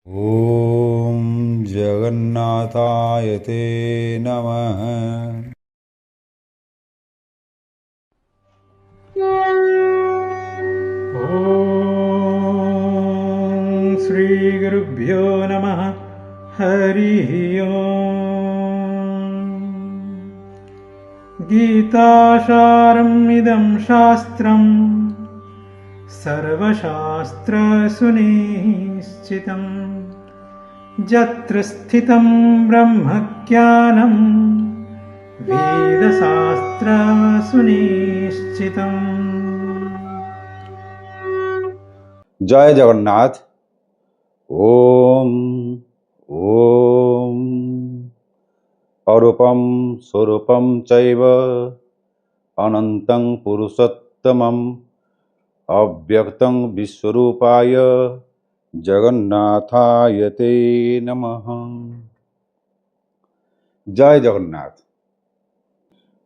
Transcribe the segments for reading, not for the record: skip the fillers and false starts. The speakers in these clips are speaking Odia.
ॐ जगन्नाथाय ते नमः। ॐ श्रीगुरुभ्यो नमः। हरिः ओम्। गीतासारम् इदं शास्त्रम् सर्वशास्त्रसुनिश्चितम् यत्र स्थितं ब्रह्मज्ञानम् वेदशास्त्रसुनिश्चितम्। जय जगन्नाथ। ओम ओम अरूपम स्वरूपम चैव अनंतं पुरुषोत्तमं अव्यक्तं विश्वरूपाय जगन्नाथाय ते नमः। जय जगन्नाथ।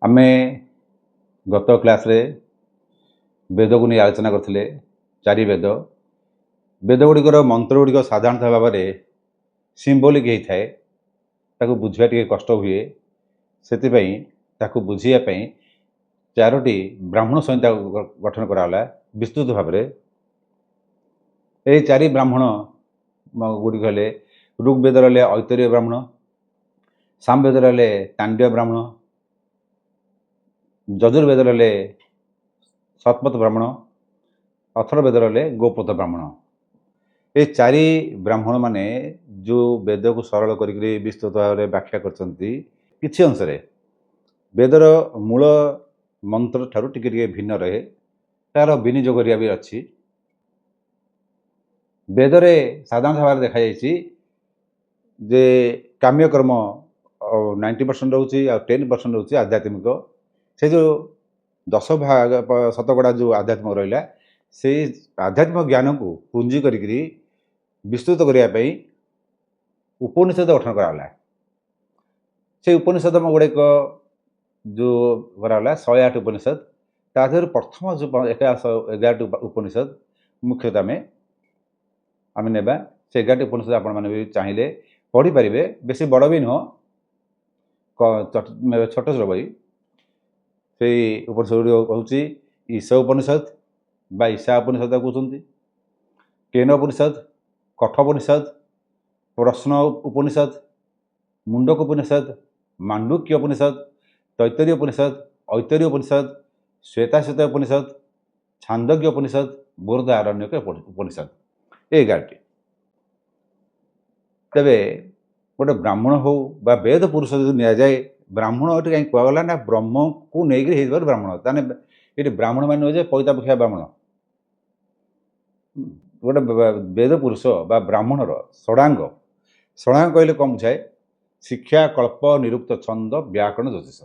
आमे गत क्लास रे वेद को नहीं आलोचना करथिले। चारि वेद वेदगुड़िकर मंत्र गुड़िक साधारणतः भाव में सिम्बोलिक होता है, ताकू बुझा टे कष्ट हुए। से बुझापी चारोटी ब्राह्मण संहिता गठन कराला विस्तृत भाव में। ये चारि ब्राह्मण गुड़िक हेले ऋग्वेद रहे ऐतरीय ब्राह्मण, सामवेद रहे तांड्य ब्राह्मण, यजुर्वेद रहे शतपथ ब्राह्मण, अथर्ववेद रहे गोपथ ब्राह्मण। ये चारि ब्राह्मण माने जो वेद को सरल कर विस्तृत भाव में व्याख्या किसी अंश वेदर मूल मंत्र ठारू टिके भिन्न रहे, तार विनियोग भी अच्छी। वेदरे साधारण भाव देखा जे काम्यकर्म 90% रोचे, 10% रोचे आध्यात्मिक। से जो 10 भाग शतकड़ा जो आध्यात्मिक रहा से आध्यात्मिक ज्ञान को पुंजी करी विस्तृत करने उपनिषद गठन कराला। से उपनिषद गुड़ाक जो कराला 108 उपनिषद, तादेह प्रथम जो 11 उपनिषद मुख्यतः आम नेबा। से 11 उपनिषद आपण मैंने भी चाहिए पढ़ी पारे, बेसी बड़ भी नुह, छोट छोट बही। से उपनिषद हूँ ईशा उपनिषद बा ईशा उपनिषद कहते, केन उपनिषद, कठोपनिषद, प्रश्न उपनिषद, मुंडक उपनिषद, मांडुक्य उपनिषद, तैतरीय उपनिषद, ऐतरीय उपनिषद, श्वेताश्वेत उपनिषद, छांदोग्य उपनिषद, बृहदारण्यक उपनिषद। ये 11टी। तेरे गोटे ब्राह्मण हो बा वेद पुरुष जो नि जाए, ब्राह्मण ये कहीं कहगला ना ब्रह्म को लेकर ब्राह्मण। ताने ये ब्राह्मण मान नुहे पैता पक्षिया ब्राह्मण। गोटे वेद पुरुष बा ब्राह्मणर षडांग, षडांग कहले कौन बुझाए? शिक्षा, कल्प, निरुक्त, छंद, व्याकरण, ज्योतिष।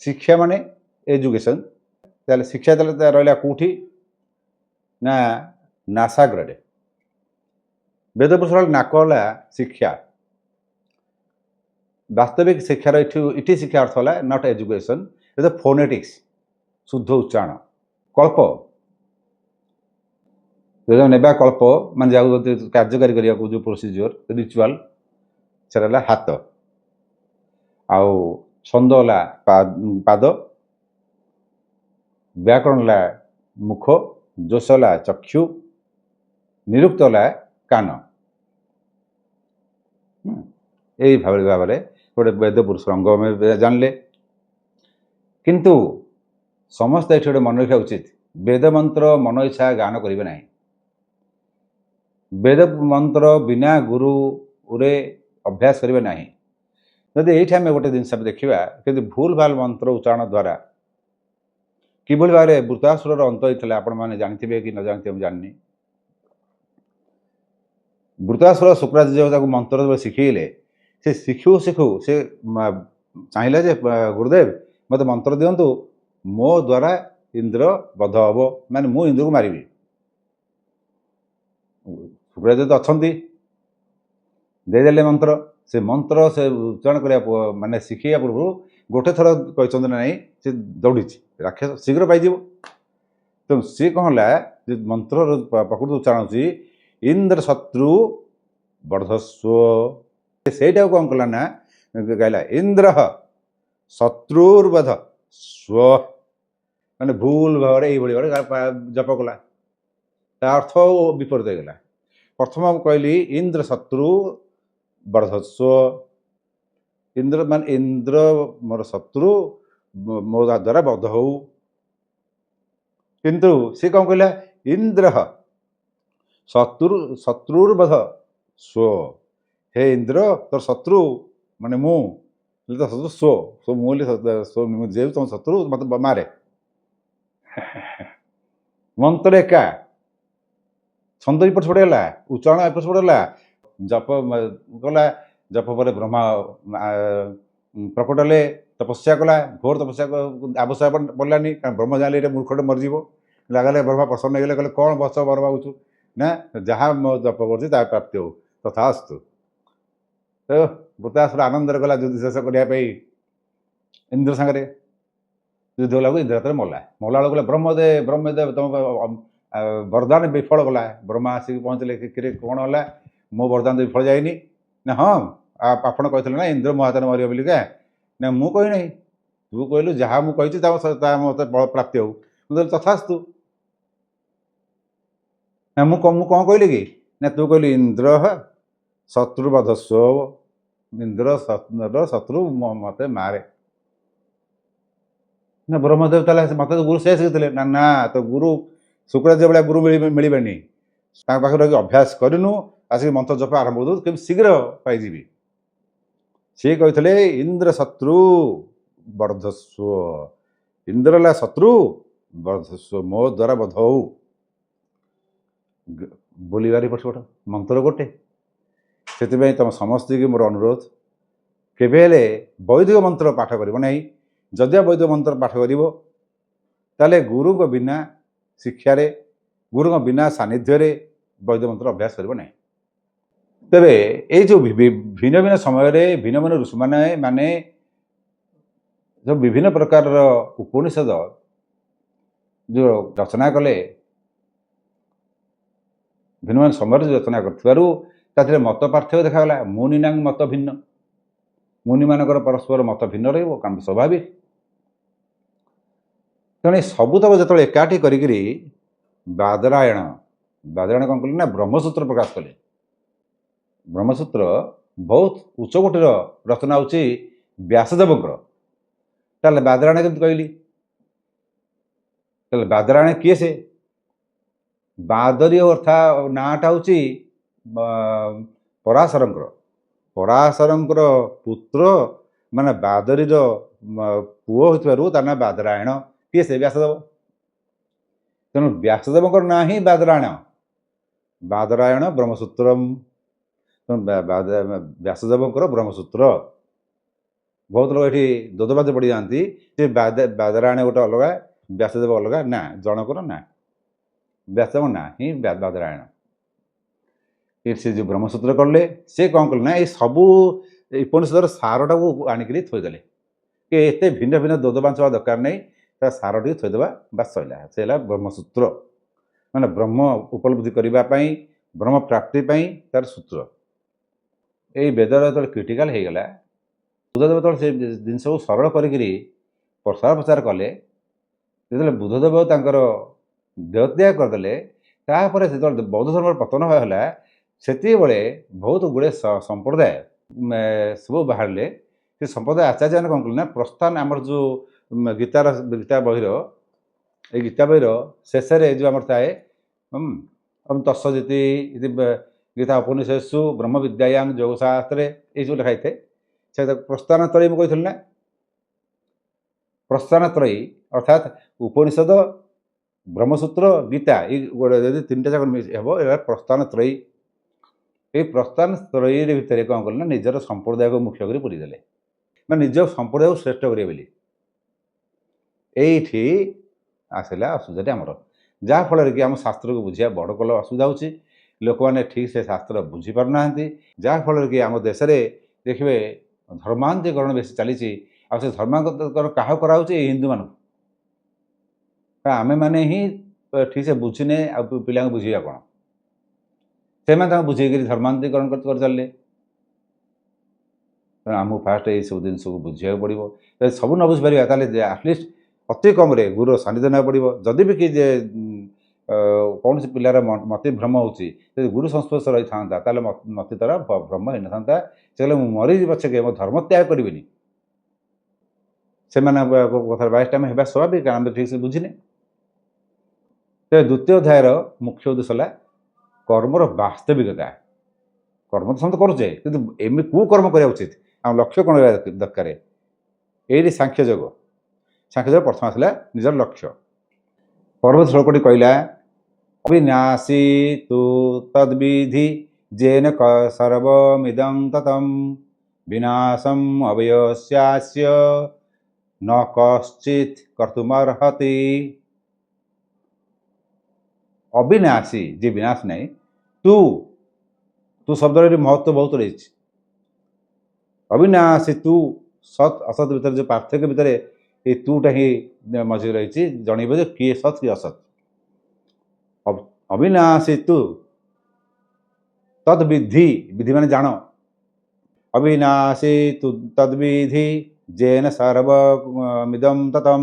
शिक्षा माने एजुकेशन। ताले शिक्षा रहा कौटी ना नासाग्रे। वेद पुरुष नाकला शिक्षा। वास्तविक शिक्षार इटी शिक्षा अर्थ है नॉट एजुकेशन, इज फोनेटिक्स, शुद्ध उच्चारण। कल्प जो नेबा कल्प मान कार्यकारी करने जो प्रोसीजर रिचुअल से हाथ, आउ छंद पाद, व्याकरण मुख, जोश चक्षु, निरुक्त कान। यही भाव में गोटे वेद पुरुष अंग में जानले। किंतु समस्त ये गोटे मन रखा उचित, वेद मंत्र मन इच्छा गान करेंगे ना। वेद मंत्र बिना गुरु रे अभ्यास करेंगे ना। जदि ये आम गोटे जिन देखा कि भूल भाल मंत्र उच्चारण द्वारा कि भाव में वृतासुर अंत होता आपण मैंने जानते कि न जानते जानी। वृतासुर शुक्राचार्य जो मंत्र शिखेले, से शिखु शिखु से चाहिए जे गुरुदेव मत मंत्र दिंतु, मो द्वारा इंद्र बध हम, माने मु इंद्र को मारि। शुक्राचार्य तो अच्छा देदेले मंत्र, से मंत्र से उच्चारण करने माने शिखा पूर्व गोटे थर कहते ना नहीं, से दौड़ी राक्षस शीघ्र पाई। तो सी कौन है मंत्र प्रकृति उच्चारण इंद्र शत्रु ବର୍ଦ୍ଧସ୍ୱ। ସେଇଟାକୁ କ'ଣ କଲା ନା ଗାଇଲା ଇନ୍ଦ୍ର ଶତ୍ରୁର୍ବଧ ସ୍ୱ, ମାନେ ଭୁଲ ଭାବରେ ଏଇଭଳି ଭାବରେ ଜପ କଲା। ତା ଅର୍ଥ ବିପରୀତ ହେଇଗଲା। ପ୍ରଥମ ମୁଁ କହିଲି ଇନ୍ଦ୍ର ଶତ୍ରୁ ବର୍ଦ୍ଧସ୍ୱ, ଇନ୍ଦ୍ର ମାନେ ଇନ୍ଦ୍ର ମୋର ଶତ୍ରୁ, ମୋ ଦ୍ୱାରା ବଧ ହଉ। କିନ୍ତୁ ସେ କ'ଣ କହିଲା ଇନ୍ଦ୍ର ଶତ୍ରୁର୍ବଧ ସ୍ୱ, ହେ ଇନ୍ଦ୍ର ତୋର ଶତ୍ରୁ ମାନେ ମୁଁ, ତ ଶତ୍ରୁ ସ୍ୱ, ମୁଁ ଯେହେତୁ ତମ ଶତ୍ରୁ ମତେ ମାରେ। ମନ୍ତ୍ର ଏକା, ଛନ୍ଦ ଏପଟ ସେପଟ ହେଲା, ଉଚ୍ଚାରଣ ଏପଟ ସେପଟ ହେଲା। ଜପ କଲା, ଜପ ପରେ ବ୍ରହ୍ମା ପ୍ରକଟ ହେଲେ, ତପସ୍ୟା କଲା, ଘୋର ତପସ୍ୟା ଆବଶ୍ୟକ ପଡ଼ିଲାନି, କାରଣ ବ୍ରହ୍ମ ଜାଣିଲେ ଏଇଟା ମୂର୍ଖଟେ ମରିଯିବ। ଲାଗିଲେ ବ୍ରହ୍ମା ପ୍ରସନ୍ନ ହେଇଗଲେ, କହିଲେ କ'ଣ ବସ ବର ମାଗୁଛୁ ନା ଯାହା ମୋ ଜପ କରୁଛି ତାହା ପ୍ରାପ୍ତି ହଉ, ତଥାସ୍ତୁ। ତ ବୃତ୍ରାସୁର ଆନନ୍ଦରେ ଗଲା ଯୁଦ୍ଧ ଶେଷ କରିବା ପାଇଁ ଇନ୍ଦ୍ର ସାଙ୍ଗରେ। ଯୁଦ୍ଧ ହେଲାକୁ ଇନ୍ଦ୍ର ହାତରେ ମଲା ବେଳକୁ କହିଲେ ବ୍ରହ୍ମଦେବ ତମ ବରଦାନ ବିଫଳ ଗଲା। ବ୍ରହ୍ମା ଆସିକି ପହଞ୍ଚିଲେ, କିରେ କ'ଣ ହେଲା, ମୋ ବରଦାନ ତ ବିଫଳ ଯାଇନି। ନା ହଁ ଆପଣ କହିଥିଲେ ନା ଇନ୍ଦ୍ର ମୋ ହାତରେ ମରିବ ବୋଲିକା। ନା ମୁଁ କହିନାହିଁ, ତୁ କହିଲୁ ଯାହା ମୁଁ କହିଛି ତାହା ମୋତେ ପ୍ରାପ୍ତି ହଉ। ମୁଁ କହିଲି ତଥାସ୍ତୁ। ନା ମୁଁ କ'ଣ କହିଲି କି, ନା ତୁ କହିଲୁ ଇନ୍ଦ୍ର ଶତ୍ରୁବଧସ୍ୱ, ଇନ୍ଦ୍ର ଶତ୍ରୁ ମୋତେ ମାରେ। ନା ବ୍ରହ୍ମଦେବ ତାହେଲେ ମୋତେ ତ ଗୁରୁ ସେ ଶିଖିଥିଲେ। ନା ତ ଗୁରୁ ଶୁକ୍ରାଚାର୍ଯ୍ୟ ଭଳିଆ ଗୁରୁ ମିଳିବେନି। ତାଙ୍କ ପାଖରେ ରହିକି ଅଭ୍ୟାସ କରିନୁ, ଆସିକି ମନ୍ତ୍ର ଜପ ଆରମ୍ଭ କରିଦେବୁ, କେମିତି ଶୀଘ୍ର ପାଇଯିବି। ସିଏ କହିଥିଲେ ଇନ୍ଦ୍ର ଶତ୍ରୁ ବର୍ଦ୍ଧସ୍ୱ, ଇନ୍ଦ୍ର ହେଲା ଶତ୍ରୁ ବର୍ଦ୍ଧସ୍ୱ, ମୋ ଦ୍ୱାରା ବଧ ହଉ। ବୋଲିବାରି ପଛପଟ ମନ୍ତ୍ର ଗୋଟେ। ସେଥିପାଇଁ ତମ ସମସ୍ତଙ୍କୁ ମୋର ଅନୁରୋଧ, କେବେ ହେଲେ ବୈଦିକ ମନ୍ତ୍ର ପାଠ କରିବ ନାହିଁ। ଯଦି ବୈଦିକ ମନ୍ତ୍ର ପାଠ କରିବ ତାହେଲେ ଗୁରୁଙ୍କ ବିନା ଶିକ୍ଷାରେ, ଗୁରୁଙ୍କ ବିନା ସାନ୍ନିଧ୍ୟରେ ବୈଦିକ ମନ୍ତ୍ର ଅଭ୍ୟାସ କରିବ ନାହିଁ। ତେବେ ଏଇ ଯେଉଁ ଭିନ୍ନ ଭିନ୍ନ ସମୟରେ ଭିନ୍ନ ଭିନ୍ନ ଋଷିମାନେ ଯେଉଁ ବିଭିନ୍ନ ପ୍ରକାରର ଉପନିଷଦ ଯେଉଁ ରଚନା କଲେ, ଭିନ୍ନ ଭିନ୍ନ ସମୟରେ ରଚନା କରିଥିବାରୁ ତା ଦେହରେ ମତ ପାର୍ଥକ୍ୟ ଦେଖାଗଲା। ମୁନିନାଙ୍କ ମତ ଭିନ୍ନ, ମୁନିମାନଙ୍କର ପରସ୍ପର ମତ ଭିନ୍ନ ରହିବ, କାରଣ ସ୍ୱାଭାବିକ। ତେଣୁ ସବୁତକ ଯେତେବେଳେ ଏକାଠି କରିକିରି ବାଦରାୟଣ କ'ଣ କଲେ ନା ବ୍ରହ୍ମସୂତ୍ର ପ୍ରକାଶ କଲେ। ବ୍ରହ୍ମସୂତ୍ର ବହୁତ ଉଚ୍ଚ କୋଟିର ରଚନା ହେଉଛି ବ୍ୟାସଦେବଙ୍କର। ତାହେଲେ ବାଦରାୟଣ କେମିତି କହିଲି? ତାହେଲେ ବାଦରାୟଣ କିଏ? ସେ ବାଦରୀ ଅର୍ଥାତ୍ ନାଁଟା ହେଉଛି ପରାଶରଙ୍କର। ପରାଶରଙ୍କର ପୁତ୍ର ମାନେ ବାଦରୀର ପୁଅ ହୋଇଥିବାରୁ ତା ନାଁ ବାଦରାୟଣ। କିଏ ସେ? ବ୍ୟାସଦେବ। ତେଣୁ ବ୍ୟାସଦେବଙ୍କର ନାଁ ହିଁ ବାଦରାୟଣ। ବାଦରାୟଣ ବ୍ରହ୍ମସୂତ୍ରମ୍। ବ୍ୟାସଦେବଙ୍କର ବ୍ରହ୍ମସୂତ୍ର। ବହୁତ ଲୋକ ଏଠି ଦୋଦବାଦ ପଡ଼ିଯାଆନ୍ତି ଯେ ବାଦରାୟଣ ଗୋଟେ ଅଲଗା, ବ୍ୟାସଦେବ ଅଲଗା। ନା, ଜଣଙ୍କର ନା, ବ୍ୟାସଦେବ ନା ହିଁ ବାଦରାୟଣ। ସେ ଯେଉଁ ବ୍ରହ୍ମସୂତ୍ର କଲେ, ସେ କ'ଣ କଲେ ନା ଏଇ ସବୁ ଉପନିଷଦର ସାରଟାକୁ ଆଣିକିରି ଥୋଇଦେଲେ। କି ଏତେ ଭିନ୍ନ ଭିନ୍ନ ଦୋଦବାଂଶ ହେବା ଦରକାର ନାହିଁ, ତା ସାରଟିକୁ ଥୋଇଦେବା ବାସ୍ ସରିଲା। ସେ ହେଲା ବ୍ରହ୍ମସୂତ୍ର, ମାନେ ବ୍ରହ୍ମ ଉପଲବ୍ଧି କରିବା ପାଇଁ, ବ୍ରହ୍ମ ପ୍ରାପ୍ତି ପାଇଁ ତାର ସୂତ୍ର। ଏଇ ବେଦର ଯେତେବେଳେ କ୍ରିଟିକାଲ ହେଇଗଲା, ବୁଦ୍ଧଦେବ ଯେତେବେଳେ ସେ ଜିନିଷକୁ ସରଳ କରିକିରି ପ୍ରଚାର କଲେ, ଯେତେବେଳେ ବୁଦ୍ଧଦେବ ତାଙ୍କର ଦେହତ୍ୟାଗ କରିଦେଲେ, ତାପରେ ଯେତେବେଳେ ବୌଦ୍ଧ ଧର୍ମର ପତନ ହେଲା, ସେତେବେଳେ ବହୁତ ଗୁଡ଼ିଏ ସମ୍ପ୍ରଦାୟ ସବୁ ବାହାରିଲେ। ସେ ସମ୍ପ୍ରଦାୟ ଆଚାର୍ଯ୍ୟମାନେ କ'ଣ କଲେ ନା ପ୍ରସ୍ଥାନ, ଆମର ଯେଉଁ ଗୀତା ବହିର, ଏଇ ଗୀତା ବହିର ଶେଷରେ ଯେଉଁ ଆମର ଥାଏ ତତ୍ସଦିତି ଗୀତା ଉପନିଷେଷୁ ବ୍ରହ୍ମ ବିଦ୍ୟାୟାଂ ଯୋଗଶାସ୍ତ୍ରେ, ଏଇସବୁ ଲେଖା ହେଇଥାଏ। ସେ ପ୍ରସ୍ଥାନତ୍ରୟୀ ମୁଁ କହିଥିଲି ନା, ପ୍ରସ୍ଥାନତ୍ରୟୀ ଅର୍ଥାତ୍ ଉପନିଷଦ, ବ୍ରହ୍ମସୂତ୍ର, ଗୀତା, ଏଇ ଯଦି ତିନିଟା ଯାକ ହେବ ଏହା ପ୍ରସ୍ଥାନତ୍ରୟୀ। ଏଇ ପ୍ରସ୍ଥାନତ୍ରୟୀ ଭିତରେ କ'ଣ କଲେ ନା ନିଜର ସମ୍ପ୍ରଦାୟକୁ ମୁଖ୍ୟ କରି ପୁରିଦେଲେ, ମାନେ ନିଜ ସମ୍ପ୍ରଦାୟକୁ ଶ୍ରେଷ୍ଠ କରିବେ ବୋଲି। ଏଇଠି ଆସିଲା ଅସୁବିଧାଟି ଆମର, ଯାହାଫଳରେ କି ଆମ ଶାସ୍ତ୍ରକୁ ବୁଝିବା ବଡ଼ କଲ ଅସୁବିଧା ହେଉଛି। ଲୋକମାନେ ଠିକ୍ ସେ ଶାସ୍ତ୍ର ବୁଝିପାରୁନାହାନ୍ତି, ଯାହାଫଳରେ କି ଆମ ଦେଶରେ ଦେଖିବେ ଧର୍ମାନ୍ତରୀକରଣ ବେଶୀ ଚାଲିଛି। ଆଉ ସେ ଧର୍ମାନ୍ତରୀକରଣ କାହାକୁ କରାହେଉଛି? ଏଇ ହିନ୍ଦୁମାନଙ୍କୁ। ଆମେମାନେ ହିଁ ଠିକ୍ ସେ ବୁଝିନେ ଆଉ ପିଲାଙ୍କୁ ବୁଝିବା କ'ଣ? ସେମାନେ ତାଙ୍କୁ ବୁଝେଇକିରି ଧର୍ମାନ୍ତରୀକରଣ କରି ଚାଲିଲେ। ତେଣୁ ଆମକୁ ଫାଷ୍ଟ ଏଇସବୁ ଜିନିଷକୁ ବୁଝିବାକୁ ପଡ଼ିବ। ଯଦି ସବୁ ନ ବୁଝିପାରିବା ତାହେଲେ ଆଟଲିଷ୍ଟ ଅତି କମ୍ରେ ଗୁରୁର ସାନ୍ନିଧ୍ୟ ନେବାକୁ ପଡ଼ିବ। ଯଦି ବି କି ଯେ କୌଣସି ପିଲାର ମତି ଭ୍ରମ ହେଉଛି, ଯଦି ଗୁରୁ ସଂସ୍ପର୍ଶରେ ରହିଥାନ୍ତା ତାହେଲେ ମତି ତାର ଭ୍ରମ ହେଇନଥାନ୍ତା। ସେ କହିଲେ ମୁଁ ମରିବି ପଛକେ ମୋ ଧର୍ମ ତ୍ୟାଗ କରିବିନି। ସେମାନଙ୍କ କଥାରେ ବାଇଶ ଟାଇମ୍ ହେବା ସ୍ୱାଭାବିକ, କାରଣ ଆମେ ଠିକ୍ସେ ବୁଝିନେ। ତେବେ ଦ୍ୱିତୀୟ ଅଧ୍ୟାୟର ମୁଖ୍ୟ ଉଦ୍ଦେଶ୍ୟ ହେଲା କର୍ମର ବାସ୍ତବିକତା। କର୍ମ ତ ସମସ୍ତେ କରୁଛେ, କିନ୍ତୁ ଏମିତି କେଉଁ କର୍ମ କରିବା ଉଚିତ, ଆମ ଲକ୍ଷ୍ୟ କ'ଣ ରହିବା ଦରକାର। ଏଇଠି ସାଂଖ୍ୟଯୋଗ। ସାଂଖ୍ୟଯୋଗ ପ୍ରଥମେ ଆସିଲା ନିଜର ଲକ୍ଷ୍ୟ। ପରବର୍ତ୍ତୀ ଶ୍ଲୋକଟି କହିଲା ଅବିନାଶୀ ତୁ ତଦ୍ବିଧି ଯେନ ସର୍ବମିଦଂ ତତଂ ବିନାଶଂ ଅବୟସ୍ୟାସ୍ୟ ନ କଶ୍ଚିତ୍ କର୍ତ୍ତୁମର୍ହତି। ଅବିନାଶୀ ଯେ ବିନାଶ ନାହିଁ, ତୁ ତୁ ଶବ୍ଦରେ ମହତ୍ଵ ବହୁତ ରହିଛି। ଅବିନାଶୀ ତୁ, ସତ୍ ଅସତ୍ ଭିତରେ ଯେଉଁ ପାର୍ଥକ୍ୟ ଭିତରେ এই ତୁଟା ହିଁ ମଝିରେ ରହିଛି, ଜଣେଇବ ଯେ କିଏ ସତ୍ କିଏ ଅସତ୍। ଅବିନାଶୀ ତୁ ତଦ୍ବିଧି, ବିଧି ମାନେ ଜାଣ। ଅବିନାଶୀ ତୁ ତଦ୍ବିଧି ଯେନ ସର୍ବମିଦଂ ତତଂ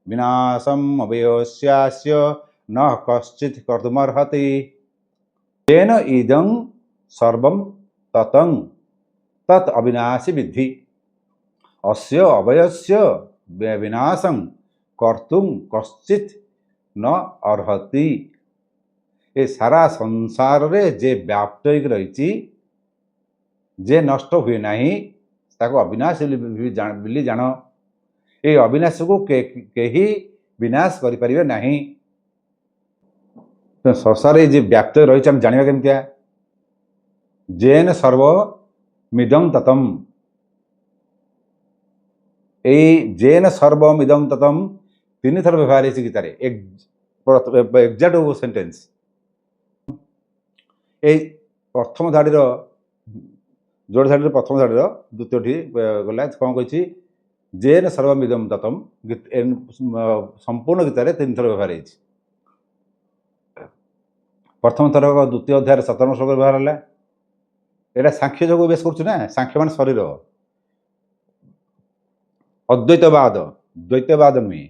ବିନାଶଂ ଅବୟସ୍ୟାସ୍ୟ ନ କଶ୍ଚିତ୍ କର୍ତ୍ତୁମର୍ହତି। ଯେନ ଇଦଂ ସର୍ବଂ ତତଂ ତତ୍ ଅବିନାଶୀ ବିଧି ଅସ୍ୟ ଅବୟସ୍ୟ ବିନାଶଂ କର୍ତ୍ତୁଂ କଶ୍ଚିତ୍ ନ ଅର୍ହତି। ଏ ସାରା ସଂସାରରେ ଯେ ବ୍ୟାପ୍ତ ହେଇକି ରହିଛି, ଯେ ନଷ୍ଟ ହୁଏ ନାହିଁ, ତାକୁ ଅବିନାଶୀ ବୋଲି ଜାଣ। এই ଅବିନାଶକୁ କେହି ବିନାଶ କରିପାରିବେ ନାହିଁ। ସଂସାରରେ ଯେ ବ୍ୟାପ୍ତ ରହିଛି ଆମେ ଜାଣିବା କେମିତିଆ? ଯେନ ସର୍ବମିଦଂ ତତଂ। এই ଯେନ ସର୍ବମିଦଂ ତତଂ 3 ଥର ବ୍ୟବହାର ହେଇଛି ଗୀତାରେ, ଏକ୍ଜାକ୍ଟ ସେଣ୍ଟେନ୍ସ। এই ପ୍ରଥମ ଧାଡ଼ିର ଯୋଡ଼ ଧାଡ଼ିର ପ୍ରଥମ ଧାଡ଼ିର ଦ୍ୱିତୀୟଟି ଗଲା କ'ଣ କହିଛି? ଯେନ ସର୍ବମିଦଂ ତତଂ। ସମ୍ପୂର୍ଣ୍ଣ ଗୀତାରେ 3 ଥର ବ୍ୟବହାର ହେଇଛି। ପ୍ରଥମ ଥର ଦ୍ୱିତୀୟ ଅଧ୍ୟାୟରେ 17 ଶ୍ଲୋକ ବ୍ୟବହାର ହେଲା। ଏଇଟା ସାଂଖ୍ୟ ଯୋଗ ବେଶ କରୁଛୁ ନା। ସାଂଖ୍ୟ ମାନେ ଶରୀର, ଅଦ୍ୱୈତବାଦ, ଦ୍ୱୈତବାଦ ନୁହେଁ।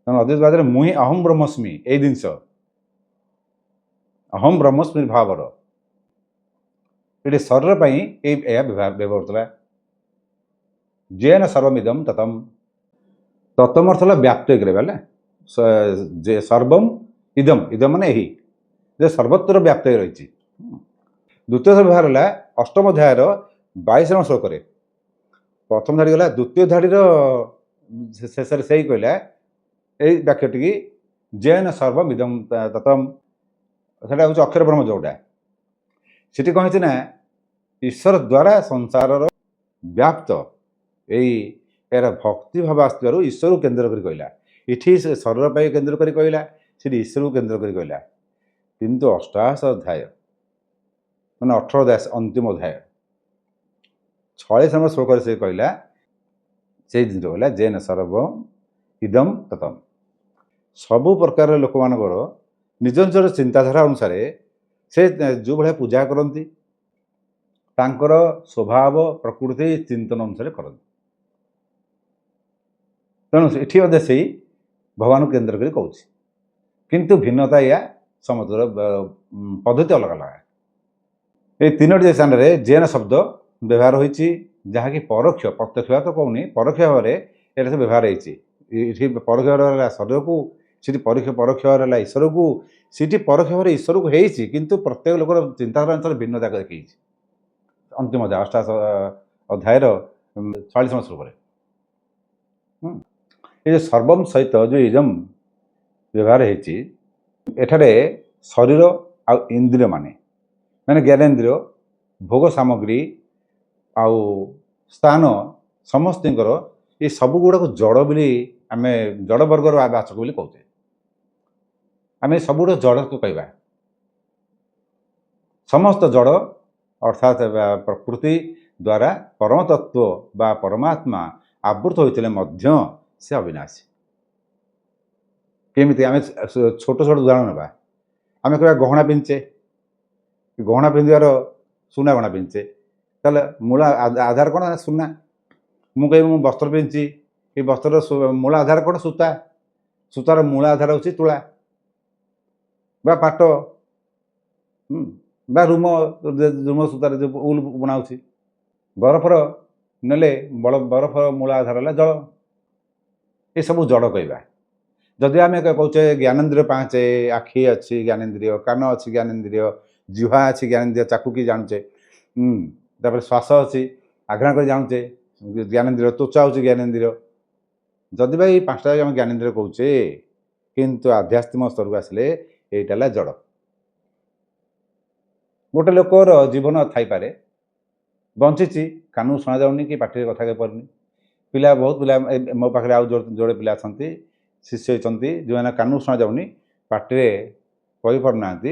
ତେଣୁ ଅଦ୍ୱୈତବାଦରେ ମୁଁ ହିଁ ଅହମ୍ ବ୍ରହ୍ମସ୍ମି, ଏଇ ଜିନିଷ ଅହମ୍ ବ୍ରହ୍ମସ୍ମି ଭାବର ଏଠି ଶରୀର ପାଇଁ ଏହା ବ୍ୟବହୃତ ହେଲା। ଯେନ ସର୍ବମିଦଂ ତତଂ। ତତମ ଅର୍ଥ ହେଲା ବ୍ୟାପ୍ତ ହେଇକି ରହିବା ହେଲା। ଯେ ସର୍ବମ୍ ଇଦମ୍, ଇଦମ୍ ମାନେ ଏହି, ଯେ ସର୍ବତ୍ର ବ୍ୟାପ୍ତ ହେଇ ରହିଛି। ଦ୍ୱିତୀୟ ବ୍ୟବହାର ହେଲା ଅଷ୍ଟମ ଅଧ୍ୟାୟର 22 ନମ୍ବର ଶ୍ଲୋକରେ। ପ୍ରଥମ ଧାଡ଼ି ଗଲା, ଦ୍ୱିତୀୟ ଧାଡ଼ିର ଶେଷରେ ସେଇ କହିଲା ଏଇ ବାକ୍ୟଟିକି ଯେନ ସର୍ବମିଦଂ ତତଂ। ସେଟା ହେଉଛି ଅକ୍ଷର ବ୍ରହ୍ମ ଯୋଉଟା। ସେଠି କ'ଣ ହେଇଛି ନା, ଈଶ୍ୱର ଦ୍ୱାରା ସଂସାରର ବ୍ୟାପ୍ତ ଏହାର ଭକ୍ତି ଭାବ ଆସିଥିବାରୁ ଈଶ୍ୱରକୁ କେନ୍ଦ୍ର କରି କହିଲା। ଏଠି ସେ ଶରୀର ପାଇଁ କେନ୍ଦ୍ର କରି କହିଲା, ସେଠି ଈଶ୍ୱରକୁ କେନ୍ଦ୍ର କରି କହିଲା। କିନ୍ତୁ ଅଷ୍ଟାଦଶ ଅଧ୍ୟାୟ ମାନେ 18 ଅଧ୍ୟାୟ, ଅନ୍ତିମ ଅଧ୍ୟାୟ 46 ନମ୍ବର ଶ୍ଲୋକରେ ସେ କହିଲା, ସେଇ ଜିନିଷ କହିଲା ଯେନ ସର୍ବମ୍ ଇଦଂ ତତଂ। ସବୁ ପ୍ରକାର ଲୋକମାନଙ୍କର ନିଜ ନିଜର ଚିନ୍ତାଧାରା ଅନୁସାରେ ସେ ଯେଉଁ ଭଳିଆ ପୂଜା କରନ୍ତି, ତାଙ୍କର ସ୍ୱଭାବ ପ୍ରକୃତି ଚିନ୍ତନ ଅନୁସାରେ କରନ୍ତି। ତେଣୁ ଏଠି ମଧ୍ୟ ସେଇ ଭଗବାନଙ୍କୁ କେନ୍ଦ୍ର କରି କହୁଛି, କିନ୍ତୁ ଭିନ୍ନତା ଏଇଆ, ସମସ୍ତର ପଦ୍ଧତି ଅଲଗା ଅଲଗା। এই 3ଟି ସ୍ଥାନରେ ଯେନ ଶବ୍ଦ ବ୍ୟବହାର ହୋଇଛି, ଯାହାକି ପରୋକ୍ଷ, ପ୍ରତ୍ୟକ୍ଷ ଭାବେ ତ କହୁନି, ପରୋକ୍ଷ ଭାବରେ ଏଇଟା ସବୁ ବ୍ୟବହାର ହେଇଛି। ଏଠି ପରୋକ୍ଷ ଭାବରେ ହେଲା ଶରୀରକୁ, ସେଠି ପରୋକ୍ଷ ଭାବରେ ହେଲା ଈଶ୍ୱରକୁ। ସେଠି ପରୋକ୍ଷ ଭାବରେ ଈଶ୍ୱରକୁ ହେଇଛି, କିନ୍ତୁ ପ୍ରତ୍ୟେକ ଲୋକର ଚିନ୍ତାଧାରା ଅନୁସାରେ ଭିନ୍ନତା ଦେଖେଇଛି। ଅନ୍ତିମ ଅଧ୍ୟାୟ ଅଷ୍ଟାଦଶ ଅଧ୍ୟାୟର 46 ନମ୍ବର ଶ୍ଲୋକରେ ଏ ଯେଉଁ ସର୍ବମ୍ ସହିତ ଯେଉଁ ଇଦମ୍ ବ୍ୟବହାର ହେଇଛି, ଏଠାରେ ଶରୀର ଆଉ ଇନ୍ଦ୍ରିୟ ମାନେ ଜ୍ଞାନେନ୍ଦ୍ରିୟ, ଭୋଗ ସାମଗ୍ରୀ ଆଉ ସ୍ଥାନ ସମସ୍ତଙ୍କର ଏ ସବୁ ଗୁଡ଼ାକୁ ଜଡ଼ ବୋଲି ଆମେ ଜଡ଼ ବର୍ଗର ବାଚକ ବୋଲି କହୁଛେ। ଆମେ ସବୁଗୁଡ଼ା ଜଡ଼କୁ କହିବା। ସମସ୍ତ ଜଡ଼ ଅର୍ଥାତ୍ ପ୍ରକୃତି ଦ୍ୱାରା ପରମତତ୍ତ୍ୱ ବା ପରମାତ୍ମା ଆବୃତ ହୋଇଥିଲେ ମଧ୍ୟ ସେ ଅବିନାଶୀ। କେମିତି? ଆମେ ଛୋଟ ଛୋଟ ଉଦାହରଣ ନେବା। ଆମେ କହିବା ଗହଣା ପିନ୍ଧଛେ, ଗହଣା ପିନ୍ଧିବାର ସୁନା ଗହଣା ପିନ୍ଧିଛେ ତାହେଲେ ମୂଳ ଆଧାର କ'ଣ ନା ସୁନା। ମୁଁ କହିବି ମୁଁ ବସ୍ତ୍ର ପିନ୍ଧିଛି, ଏ ବସ୍ତ୍ରର ମୂଳ ଆଧାର କ'ଣ? ସୂତା। ସୂତାର ମୂଳ ଆଧାର ହେଉଛି ତୁଳା ବା ପାଟ ବା ରୁମ ସୂତାରେ ଯେଉଁ ଉଲ ବୁଣା ହେଉଛି। ବରଫର ନେଲେ ବରଫର ମୂଳ ଆଧାର ହେଲା ଜଳ। ଏସବୁ ଜଡ଼ କହିବା। ଯଦି ଆମେ କହୁଛେ ଜ୍ଞାନେନ୍ଦ୍ରିୟ ପାଞ୍ଚେ, ଆଖି ଅଛି ଜ୍ଞାନେନ୍ଦ୍ରିୟ, କାନ ଅଛି ଜ୍ଞାନେନ୍ଦ୍ରିୟ, ଜିହ୍ୱା ଅଛି ଜ୍ଞାନେନ୍ଦ୍ରିୟ, ଚାକୁକି ଜାଣୁଛେ, ତାପରେ ଶ୍ୱାସ ଅଛି ଆଘ୍ରାଣ କରି ଜାଣୁଛେ ଜ୍ଞାନେନ୍ଦ୍ରିୟ, ତ୍ୱଚା ହେଉଛି ଜ୍ଞାନେନ୍ଦ୍ରିୟ। ଯଦି ବା ଏଇ ପାଞ୍ଚଟା ଆମେ ଜ୍ଞାନେନ୍ଦ୍ରିୟ କହୁଛେ, କିନ୍ତୁ ଆଧ୍ୟାତ୍ମିକ ସ୍ତରକୁ ଆସିଲେ ଏଇଟା ହେଲା ଜଡ଼। ଗୋଟେ ଲୋକର ଜୀବନ ଥାଇପାରେ, ବଞ୍ଚିଛି, କାନକୁ ଶୁଣାଯାଉନି କି ପାଟିରେ କଥା କହିପାରୁନି। ବହୁତ ପିଲା ମୋ ପାଖରେ ଆଉ ଯୋଡ଼େ ପିଲା ଅଛନ୍ତି, ଶିଷ୍ୟ ଅଛନ୍ତି, ଯେଉଁମାନେ କାନକୁ ଶୁଣାଯାଉନି, ପାଟିରେ କହିପାରୁନାହାନ୍ତି।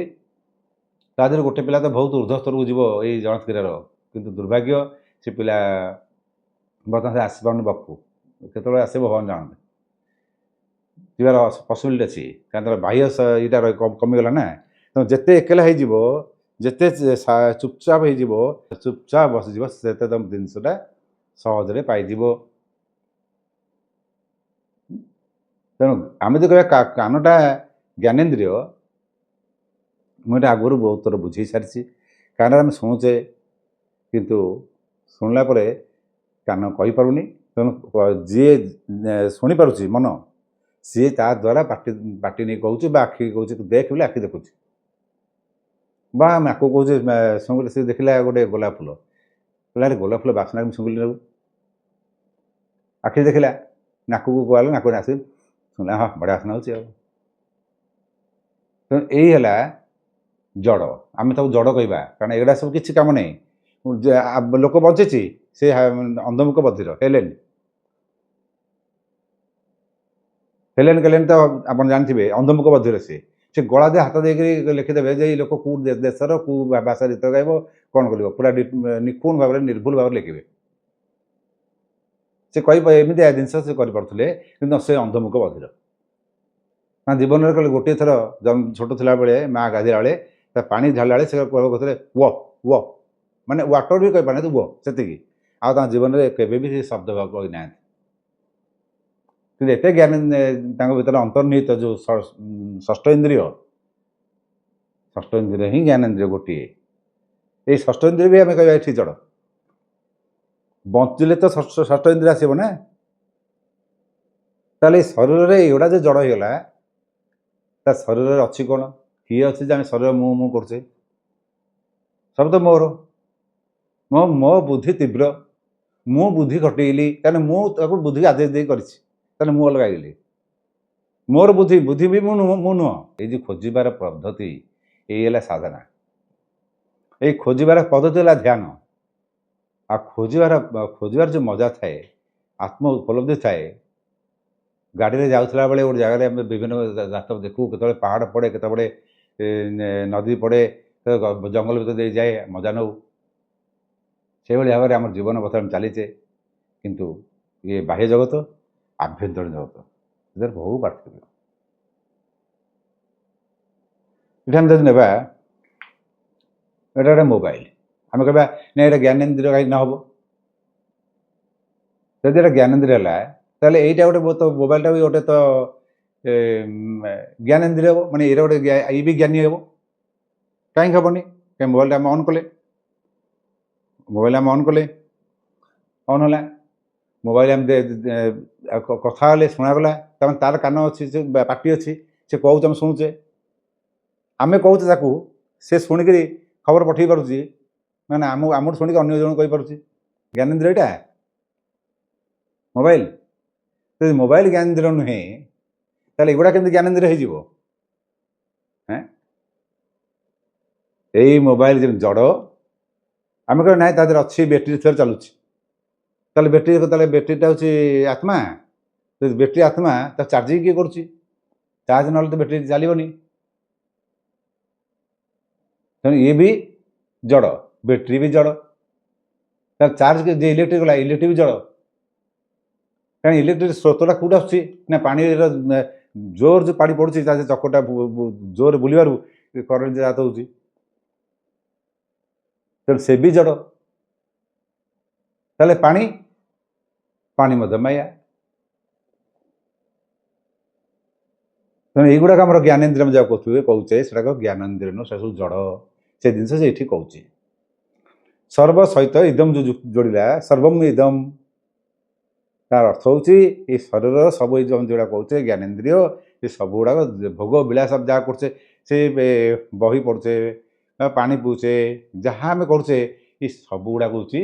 ତା ଦେହରେ ଗୋଟେ ପିଲା ତ ବହୁତ ଉର୍ଦ୍ଧ୍ୱ ସ୍ତରକୁ ଯିବ ଏଇ ଜଣତ କ୍ରିୟାର, କିନ୍ତୁ ଦୁର୍ଭାଗ୍ୟ ସେ ପିଲା ବର୍ତ୍ତମାନ ସେ ଆସିପାରୁନି ବକ୍କୁ। କେତେବେଳେ ଆସିବ ଭଗବାନ ଜାଣନ୍ତି। ଯିବାର ପସିବିଲିଟି ଅଛି, କାରଣ ତାର ବାହ୍ୟ ଏଇଟା କମିଗଲା ନା। ତେଣୁ ଯେତେ ଏକଲା ହେଇଯିବ, ଯେତେ ଚୁପଚାପ ହେଇଯିବ, ଚୁପଚାପ ବସିଯିବ, ସେତେ ତମ ଜିନିଷଟା ସହଜରେ ପାଇଯିବ। ତେଣୁ ଆମେ ଯଦି କହିବା କାନଟା ଜ୍ଞାନେନ୍ଦ୍ରିୟ, ମୁଁ ଏଇଟା ଆଗରୁ ବହୁତ ଥର ବୁଝେଇ ସାରିଛି। କାନରେ ଆମେ ଶୁଣୁଛେ, କିନ୍ତୁ ଶୁଣିଲା ପରେ କାନ କହିପାରୁନି। ତେଣୁ ଯିଏ ଶୁଣିପାରୁଛି ମନ, ସିଏ ତା ଦ୍ୱାରା ପାଟି ନେଇ କହୁଛି ବା ଆଖି କହୁଛି ଦେଖ ବୋଲି ଆଖି ଦେଖୁଛି, ବା ନାକ କହୁଛି ଶୁଙ୍ଘିଲେ। ସେ ଦେଖିଲା ଗୋଟେ ଗୋଲାପ ଫୁଲ, କହିଲା ଗୋଲାପ ଫୁଲ ବାସ୍ନା ମୁଁ ଶୁଙ୍ଘିଲି ନେବୁ। ଆଖି ଦେଖିଲା, ନାକକୁ କୁହାଗଲା, ନାକରେ ଆସି ଶୁଣିଲା, ହଁ ବଢ଼ିଆ ବାସ୍ନା ହେଉଛି ଆଉ। ତେଣୁ ଏଇ ହେଲା ଜଡ଼। ଆମେ ତାକୁ ଜଡ଼ କହିବା, କାରଣ ଏଗୁଡ଼ା ସବୁ କିଛି କାମ ନାହିଁ। ଲୋକ ବଞ୍ଚିଛି, ସେ ଅନ୍ଧମୁଖ ବଧିର। ହେଲେନ ତ ଆପଣ ଜାଣିଥିବେ, ଅନ୍ଧମୁଖ ବଧିର। ସେ ଗଳା ଦେଇ ହାତ ଦେଇକରି ଲେଖିଦେବେ ଯେ ଏଇ ଲୋକ କେଉଁ ଦେଶର କେଉଁ ଭାଷାରେ ଗୀତ ଗାଇବ, କ'ଣ କରିବ, ପୁରା ନିଖୁଣ ଭାବରେ ନିର୍ଭୁଲ ଭାବରେ ଲେଖିବେ। ସେ ଏମିତିଆ ଜିନିଷ ସେ କରିପାରୁଥିଲେ, କିନ୍ତୁ ସେ ଅନ୍ଧମୁଖ ବଧିର। ନା ଜୀବନରେ କହିଲେ ଗୋଟିଏ ଥର ଛୋଟ ଥିଲାବେଳେ ମା ଗାଧୋଇଲା ବେଳେ ତା ପାଣି ଢାଳିଲା ବେଳେ ସେ କହୁଥିଲେ ୱ, ମାନେ ୱାଟର ବି କହିପାରୁନାହାନ୍ତି, ୱ, ସେତିକି। ଆଉ ତାଙ୍କ ଜୀବନରେ କେବେ ବି ସେ ଶବ୍ଦ କହିନାହାନ୍ତି। କିନ୍ତୁ ଏତେ ଜ୍ଞାନ ତାଙ୍କ ଭିତରେ ଅନ୍ତର୍ନିହିତ, ଯେଉଁ ଷଷ୍ଠ ଇନ୍ଦ୍ରିୟ ହିଁ ଜ୍ଞାନେନ୍ଦ୍ରିୟ ଗୋଟିଏ। ଏଇ ଷଷ୍ଠ ଇନ୍ଦ୍ରିୟ ବି ଆମେ କହିବା ଏଠି ଜଡ଼। ବଞ୍ଚିଲେ ତ ଷଷ୍ଠ ଇନ୍ଦ୍ରିୟ ଆସିବ ନା। ତାହେଲେ ଏଇ ଶରୀରରେ ଏଗୁଡ଼ା ଯେ ଜଡ଼ ହେଇଗଲା, ତା ଶରୀରରେ ଅଛି କ'ଣ? କିଏ ଅଛି ଯେ ଆମେ ଶରୀର ମୁଁ କରୁଛେ? ସବୁ ତ ମୋର। ମୋ ବୁଦ୍ଧି ତୀବ୍ର, ମୁଁ ବୁଦ୍ଧି ଘଟେଇଲି, କାରଣ ମୁଁ ତାକୁ ବୁଦ୍ଧି ଆଦେଶ ଦେଇ କରିଛି, ତାହେଲେ ମୁଁ ଅଲଗା ହେଇଗଲି। ମୋର ବୁଦ୍ଧି ବି ମୁଁ ନୁହଁ। ଏଇ ଯେଉଁ ଖୋଜିବାର ପଦ୍ଧତି, ଏଇ ହେଲା ସାଧନା। ଏଇ ଖୋଜିବାର ପଦ୍ଧତି ହେଲା ଧ୍ୟାନ। ଆଉ ଖୋଜିବାର ଯେଉଁ ମଜା ଥାଏ, ଆତ୍ମ ଉପଲବ୍ଧି ଥାଏ। ଗାଡ଼ିରେ ଯାଉଥିଲା ବେଳେ ଗୋଟେ ଜାଗାରେ ଆମେ ବିଭିନ୍ନ ରାସ୍ତା ଦେଖୁ, କେତେବେଳେ ପାହାଡ଼ ପଡ଼େ, କେତେବେଳେ ନଦୀ ପଡ଼େ, ଜଙ୍ଗଲ ଭିତରେ ଦେଇ ଯାଏ, ମଜା ନେଉ। ସେଭଳି ଭାବରେ ଆମର ଜୀବନ ବର୍ତ୍ତମାନ ଚାଲିଛେ। କିନ୍ତୁ ଇଏ ବାହ୍ୟ ଜଗତ, ଆଭ୍ୟନ୍ତରୀଣ ଜଗତ, ଏଥିରେ ବହୁ ପାର୍ଥକ୍ୟ। ଏଠି ଆମେ ଯଦି ନେବା, ଏଇଟା ଗୋଟେ ମୋବାଇଲ, ଆମେ କହିବା ନା ଏଇଟା ଜ୍ଞାନେନ୍ଦ୍ରିୟ କାହିଁକି ନ ହେବ? ଯଦି ଏଇଟା ଜ୍ଞାନେନ୍ଦ୍ରିୟ ହେଲା, ତାହେଲେ ଏଇଟା ଗୋଟେ ମୋବାଇଲଟା ବି ଗୋଟେ ତ ଜ୍ଞାନେନ୍ଦ୍ରିୟ ହେବ, ମାନେ ଏଇଟା ଗୋଟେ ଇଏ ବି ଜ୍ଞାନୀ ହେବ। କାହିଁକି ହେବନି? କାହିଁକି ମୋବାଇଲଟା ଆମେ ଅନ୍ କଲେ, ଅନ୍ ହେଲା, ମୋବାଇଲ ଆମେ କଥା ହେଲେ ଶୁଣାଗଲା, ତାମାନେ ତାର କାନ ଅଛି, ପାଟି ଅଛି, ସେ କହୁଛି, ଆମେ ଶୁଣୁଛେ, ଆମେ କହୁଛେ ତାକୁ, ସେ ଶୁଣିକିରି ଖବର ପଠେଇ ପାରୁଛି, ମାନେ ଆମଠୁ ଶୁଣିକି ଅନ୍ୟ ଜଣକୁ କହିପାରୁଛି। ଜ୍ଞାନେନ୍ଦ୍ରିୟ ଏଇଟା ମୋବାଇଲ। ଯଦି ମୋବାଇଲ ଜ୍ଞାନେନ୍ଦ୍ରିୟ ନୁହେଁ, ତାହେଲେ ଏଗୁଡ଼ା କେମିତି ଜ୍ଞାନେନ୍ଦ୍ରିୟ ହେଇଯିବ? ଏଇ ମୋବାଇଲ ଯେମିତି ଜଡ଼, ଆମେ କହିବା ନାହିଁ ତା ଦେହରେ ଅଛି, ବ୍ୟାଟେରୀ ଥରେ ଚାଲୁଛି, ତାହେଲେ ବ୍ୟାଟେରୀଟା ହେଉଛି ଆତ୍ମା। ଯଦି ବ୍ୟାଟେରୀ ଆତ୍ମା, ତା ଚାର୍ଜିଂ କିଏ କରୁଛି? ଚାର୍ଜ ନହେଲେ ତ ବ୍ୟାଟେରୀ ଚାଲିବନି। ତେଣୁ ଇଏ ବି ଜଡ଼, ବ୍ୟାଟେରୀ ବି ଜଡ଼। ତାହେଲେ ଚାର୍ଜ ଯେ ଇଲେକ୍ଟ୍ରିକ୍ ଗଲା, ଇଲେକ୍ଟ୍ରିକ୍ ବି ଜଡ଼। କାରଣ ଇଲେକ୍ଟ୍ରିକ୍ ସ୍ରୋତଟା କେଉଁଠି ଆସୁଛି ନା ପାଣିର ଜୋର ଯେଉଁ ପାଣି ପଡ଼ୁଛି, ତା ଚକଟା ଜୋରରେ ବୁଲିବାରୁ କରେଣ୍ଟ ଜାତ ହେଉଛି। ତେଣୁ ସେ ବି ଜଡ଼। ତାହେଲେ ପାଣି ପାଣି ମଧ୍ୟ ମାୟା। ତେଣୁ ଏଇଗୁଡ଼ାକ ଆମର ଜ୍ଞାନେନ୍ଦ୍ରିୟ ଆମେ ଯାହା କହୁଛେ ସେଟାକ ଜ୍ଞାନେନ୍ଦ୍ରିୟ ନୁହଁ, ସେଟା ସବୁ ଜଡ଼। ସେ ଜିନିଷ ସେ ଏଠି କହୁଛି। ସର୍ବ ସହିତ ଇଦମ ଯୋଉ ଯୋଡ଼ିଲା, ସର୍ବମ୍ ଇଦମ, ତାର ଅର୍ଥ ହେଉଛି ଏ ଶରୀରର ସବୁ ଏଇ ଯୋଉଟା କହୁଛେ ଜ୍ଞାନେନ୍ଦ୍ରିୟ, ଏ ସବୁ ଗୁଡ଼ାକ ଭୋଗ ବିଳାସ ଯାହା କରୁଛେ, ସେ ବହି ପଢ଼ୁଛେ, ପାଣି ପିଉଛେ, ଯାହା ଆମେ କରୁଛେ, ଏ ସବୁ ଗୁଡ଼ାକ ହେଉଛି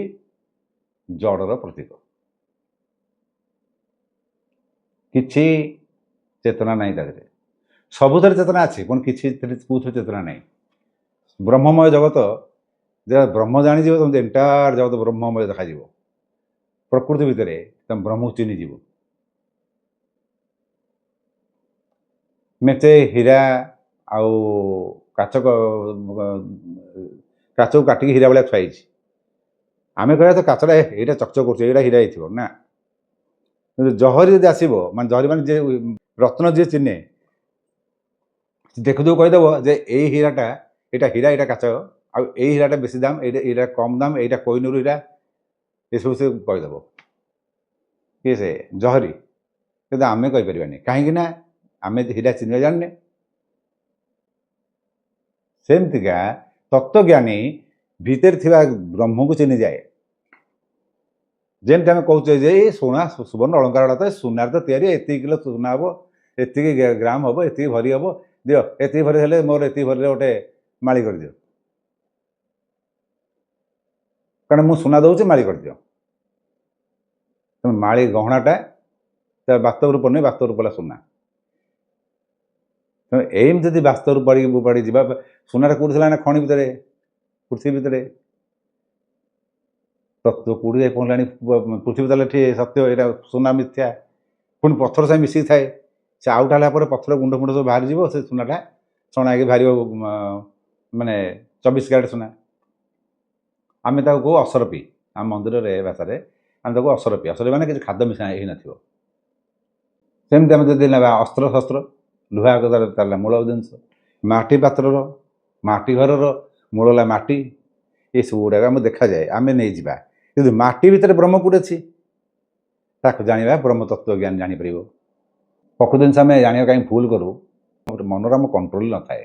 ଜଡ଼ର ପ୍ରତୀକ। କିଛି ଚେତନା ନାହିଁ ତା ଦେହରେ। ସବୁଥିରେ ଚେତନା ଅଛି, ପୁଣି କିଛି କେଉଁଥିରେ ଚେତନା ନାହିଁ। ବ୍ରହ୍ମମୟ ଜଗତ, ଯେତେବେଳେ ବ୍ରହ୍ମ ଜାଣିଯିବ ତମେ ଏଣ୍ଟାୟାର ଜଗତ ବ୍ରହ୍ମମୟ ଦେଖାଯିବ। ପ୍ରକୃତି ଭିତରେ ତମେ ବ୍ରହ୍ମକୁ ଚିହ୍ନିଯିବ। ମେଞ୍ଚେ ହୀରା ଆଉ କାଚକୁ କାଟିକି ହୀରା ଭଳିଆ ଥୁଆ ହେଇଛି। ଆମେ କହିବା ତ କାଚଟା ଏଇଟା ଚକଚକ କରୁছে, ଏଇଟା ହୀରା ହେଇଥିବ ନା। କିନ୍ତୁ ଜହରି ଯଦି ଆସିବ, ମାନେ ଜହରି ମାନେ ଯେ ରତ୍ନ ଯିଏ ଚିହ୍ନେ, ଦେଖୁ କହିଦେବ ଯେ ଏଇ ହୀରାଟା, ଏଇଟା ହୀରା, ଏଇଟା କାଚ, ଆଉ ଏଇ ହୀରାଟା ବେଶୀ ଦାମ, ଏଇଟା କମ୍ ଦାମ, ଏଇଟା କୋହିନୂର ହୀରା, ଏସବୁ ସେ କହିଦେବ। କିଏ ସେ? ଜହରି। କିନ୍ତୁ ଆମେ କହିପାରିବାନି, କାହିଁକି ନା ଆମେ ହୀରା ଚିହ୍ନିବା ଜାଣିନେ। ସେମିତିକା ତତ୍ତ୍ୱଜ୍ଞାନୀ ଭିତରେ ଥିବା ବ୍ରହ୍ମକୁ ଚିହ୍ନିଯାଏ। ଯେମିତି ଆମେ କହୁଛେ ଯେ ଏଇ ସୁବର୍ଣ୍ଣ ଅଳଙ୍କାରଟା ତ ସୁନାରେ ତ ତିଆରି, ଏତିକି କିଲୋ ସୁନା ହେବ, ଏତିକି ଗ୍ରାମ ହେବ, ଏତିକି ଭରି ହେବ, ଦିଅ ଏତିକି ଭରି ହେଲେ ମୋର ଏତିକି ଭରିରେ ଗୋଟେ ମାଳି କରିଦିଅ, କାରଣ ମୁଁ ସୁନା ଦେଉଛି, ମାଳି କରିଦିଅ। ତେଣୁ ମାଳି ଗହଣାଟା ବାସ୍ତବ ରୂପ ନୁହେଁ, ବାସ୍ତବ ରୂପ ହେଲା ସୁନା। ତେଣୁ ଏମିତି ଯଦି ବାସ୍ତବ ରୂପ ପଡ଼ି ଯିବା, ସୁନାଟା କେଉଁଠି ଥିଲା ନା ଖଣି ଭିତରେ, ପୃଥିବୀ ଭିତରେ। ତତ୍ତ୍ୱ କେଉଁଠି ଯାଇ ପହଞ୍ଚିଲାଣି, ପୃଥିବୀ ତାହେଲେ ଏଠି ସତ୍ୟ, ଏଇଟା ସୁନା ମିଥ୍ୟା। ପୁଣି ପଥର ସାଙ୍ଗେ ମିଶିକି ଥାଏ, ସେ ଆଉଟା ହେଲା ପରେ ପଥର ଗୁଣ୍ଡ ଫୁଣ୍ଡ ସବୁ ବାହାରିଯିବ, ସେ ସୁନାଟା ଛଣା ହେଇକି ବାହାରିବ, ମାନେ 24 କ୍ୟାରେଟ୍ ସୁନା। ଆମେ ତାକୁ କହୁ ଅସରପି। ଆମ ମନ୍ଦିରରେ ଭାଷାରେ ଆମେ ତାକୁ ଅସରପି। ଅସରପି ମାନେ କିଛି ଖାଦ୍ୟ ମିଶା ହେଇନଥିବ। ସେମିତି ଆମେ ଯଦି ନେବା ଅସ୍ତ୍ରଶସ୍ତ୍ର, ଲୁହା ତାହେଲେ ମୂଳ ଜିନିଷ। ମାଟି ପାତ୍ରର, ମାଟି ଘରର ମୂଳ ହେଲା ମାଟି। ଏସବୁ ଗୁଡ଼ାକ ଆମକୁ ଦେଖାଯାଏ, ଆମେ ନେଇଯିବା। କିନ୍ତୁ ମାଟି ଭିତରେ ବ୍ରହ୍ମ କୋଉଠି ଅଛି, ତାକୁ ଜାଣିବା ବ୍ରହ୍ମ ତତ୍ତ୍ୱ ଜ୍ଞାନ ଜାଣିପାରିବ। ପ୍ରକୃତ ଜିନିଷ ଆମେ ଜାଣିବା କାହିଁକି ଭୁଲ କରୁ, ମନର ଆମ କଣ୍ଟ୍ରୋଲ ନଥାଏ।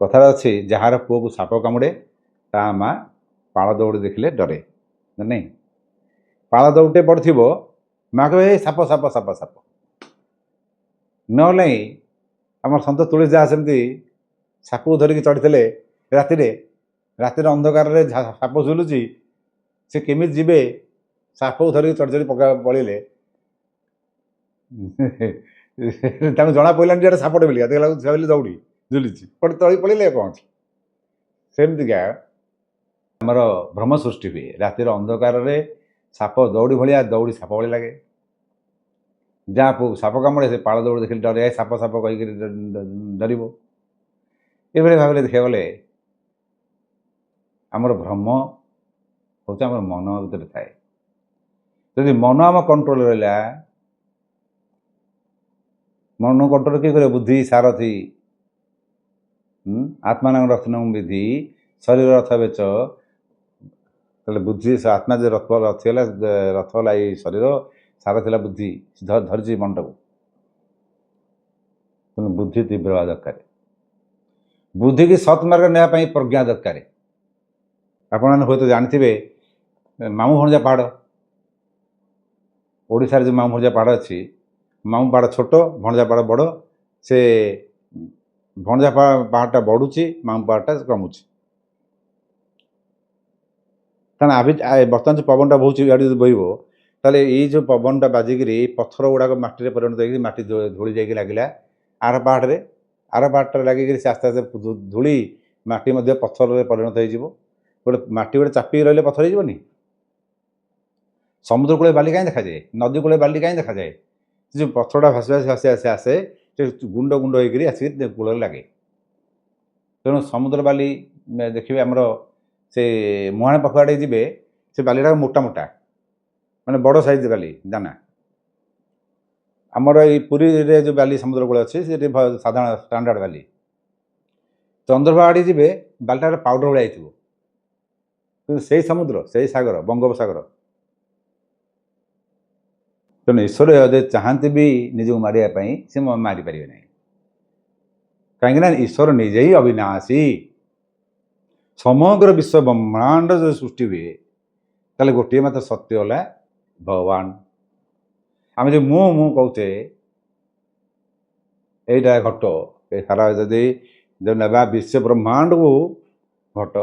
କଥାରେ ଅଛି, ଯାହାର ପୁଅକୁ ସାପ କାମୁଡ଼େ ତା ମା ପାଳ ଦୌଡ଼ି ଦେଖିଲେ ଡରେ, ନାଇଁ? ପାଳ ଦୌଡ଼ିଟେ ପଡ଼ିଥିବ, ମା କହିବେ ସାପ ସାପ ସାପ ସାପ। ନହେଲେ ଆମର ସନ୍ଥ ତୁଳସୀ ଦାସ ସେମିତି ସାପକୁ ଧରିକି ଚଢ଼ିଥିଲେ ରାତିରେ ଅନ୍ଧକାରରେ ସାପ ଝୁଲୁଛି, ସେ କେମିତି ଯିବେ, ସାପକୁ ଧରିକି ଚଢ଼ି ପଳେଇଲେ। ତାଙ୍କୁ ଜଣା ପଡ଼ିଲାନି ଯେ ଏଟା ସାପଟେ ବୋଲିକା, ଦେଖିଲା ଦୌଡ଼ି ଝୁଲିଛି, ତଳି ପଳେଇଲେ କ'ଣ ଅଛି। ସେମିତିକା ଆମର ଭ୍ରମ ସୃଷ୍ଟି ହୁଏ। ରାତିର ଅନ୍ଧକାରରେ ସାପ ଦୌଡ଼ି ଭଳିଆ, ଦୌଡ଼ି ସାପ ଭଳି ଲାଗେ। ଯାହା ପୁଅକୁ ସାପ କାମୁଡ଼େ ସେ ପାଳ ଦୌଡ଼ି ଦେଖିଲେ ଡରେ, ସାପ ସାପ କହିକିରି ଡରିବ। ଏଭଳି ଭାବରେ ଦେଖିବାକୁ ଗଲେ ଆମର ଭ୍ରମ ହେଉଛି ଆମର ମନ ଭିତରେ ଥାଏ। ଯଦି ମନ ଆମ କଣ୍ଟ୍ରୋଲ ରହିଲା, ମନ କଣ୍ଟ୍ରୋଲ କିଏ କରିବ? ବୁଦ୍ଧି ସାରଥି। ଆତ୍ମାନଂ ରଥନଂ ବିଧି, ଶରୀର ରଥ ବେଚ। ତାହେଲେ ବୁଦ୍ଧି, ଆତ୍ମା ଯେ ରଥ ହେଲା ଏଇ ଶରୀର, ସାର ଥିଲା ବୁଦ୍ଧି, ଧରିଛି ମନଟାକୁ। ତେଣୁ ବୁଦ୍ଧି ତୀବ୍ର ହେବା ଦରକାର। ବୁଦ୍ଧିକି ସତ୍ମାର୍ଗ ନେବା ପାଇଁ ପ୍ରଜ୍ଞା ଦରକାର। ଆପଣମାନେ ହୁଏତ ଜାଣିଥିବେ ମାମୁଁ ଭଣଜା ପାହାଡ଼, ଓଡ଼ିଶାରେ ଯେଉଁ ମାମୁଁ ଭଣଜା ପାହାଡ଼ ଅଛି, ମାମୁଁ ପାହାଡ଼ ଛୋଟ, ଭଣଜା ପାହାଡ଼ ବଡ଼। ସେ ଭଣଜା ପାହାଡ଼ଟା ବଢ଼ୁଛି, ମାମୁଁ ପାହାଡ଼ଟା କମୁଛି। କାରଣ ବର୍ତ୍ତମାନ ଯେଉଁ ପବନଟା ବହୁଛି, ଇଆଡ଼େ ଯଦି ବହିବ, ତାହେଲେ ଏଇ ଯେଉଁ ପବନଟା ବାଜିକିରି ପଥର ଗୁଡ଼ାକ ମାଟିରେ ପରିଣତ ହେଇକି ମାଟି ଧୂଳି ଯାଇକି ଲାଗିଲା ଆର ପାହାଡ଼ଟାରେ ଲାଗିକିରି ସେ ଆସ୍ତେ ଆସ୍ତେ ଧୂଳି ମାଟି ମଧ୍ୟ ପଥରରେ ପରିଣତ ହେଇଯିବ। ମାଟି ଗୋଟେ ଚାପିକି ରହିଲେ ପଥର ହେଇଯିବନି? ସମୁଦ୍ର କୂଳେ ବାଲି କାହିଁ ଦେଖାଯାଏ, ନଦୀ କୂଳେ ବାଲି କାହିଁ ଦେଖାଯାଏ? ସେ ଯେଉଁ ପଥରଟା ଭାସି ଆସେ, ସେ ଗୁଣ୍ଡ ଗୁଣ୍ଡ ହେଇକିରି ଆସିକି କୂଳରେ ଲାଗେ। ତେଣୁ ସମୁଦ୍ର ବାଲି ଦେଖିବେ, ଆମର ସେ ମୁହାଣ ପାଖ ଆଡ଼େ ଯିବେ, ସେ ବାଲିଟା ମୋଟା ମୋଟା, ମାନେ ବଡ଼ ସାଇଜ୍ ବାଲି ଦାନା। ଆମର ଏଇ ପୁରୀରେ ଯେଉଁ ବାଲି ସମୁଦ୍ର କୂଳ ଅଛି, ସେଠି ସାଧାରଣ ଷ୍ଟାଣ୍ଡାର୍ଡ଼ ବାଲି। ଚନ୍ଦ୍ରଭାଗା ଆଡ଼େ ଯିବେ ବାଲିଟାରେ ପାଉଡ଼ର ଭଳିଆ ହେଇଥିବ, କିନ୍ତୁ ସେଇ ସମୁଦ୍ର ସେଇ ସାଗର ବଙ୍ଗୋପସାଗର। ତେଣୁ ଈଶ୍ୱର ଯଦି ଚାହାନ୍ତି ବି ନିଜକୁ ମାରିବା ପାଇଁ ସେ ମାରିପାରିବେ ନାହିଁ, କାହିଁକିନା ଈଶ୍ୱର ନିଜେ ହିଁ ଅବିନାଶୀ। ସମଗ୍ର ବିଶ୍ୱ ବ୍ରହ୍ମାଣ୍ଡ ଯଦି ସୃଷ୍ଟି ହୁଏ ତାହେଲେ ଗୋଟିଏ ମାତ୍ର ସତ୍ୟ ହେଲା ଭଗବାନ। ଆମେ ଯେ ମୁଁ କହୁଛେ ଏଇଟା ଘଟ, ଏ ସାରା ଯଦି ନେବା ବିଶ୍ୱ ବ୍ରହ୍ମାଣ୍ଡକୁ ଘଟ,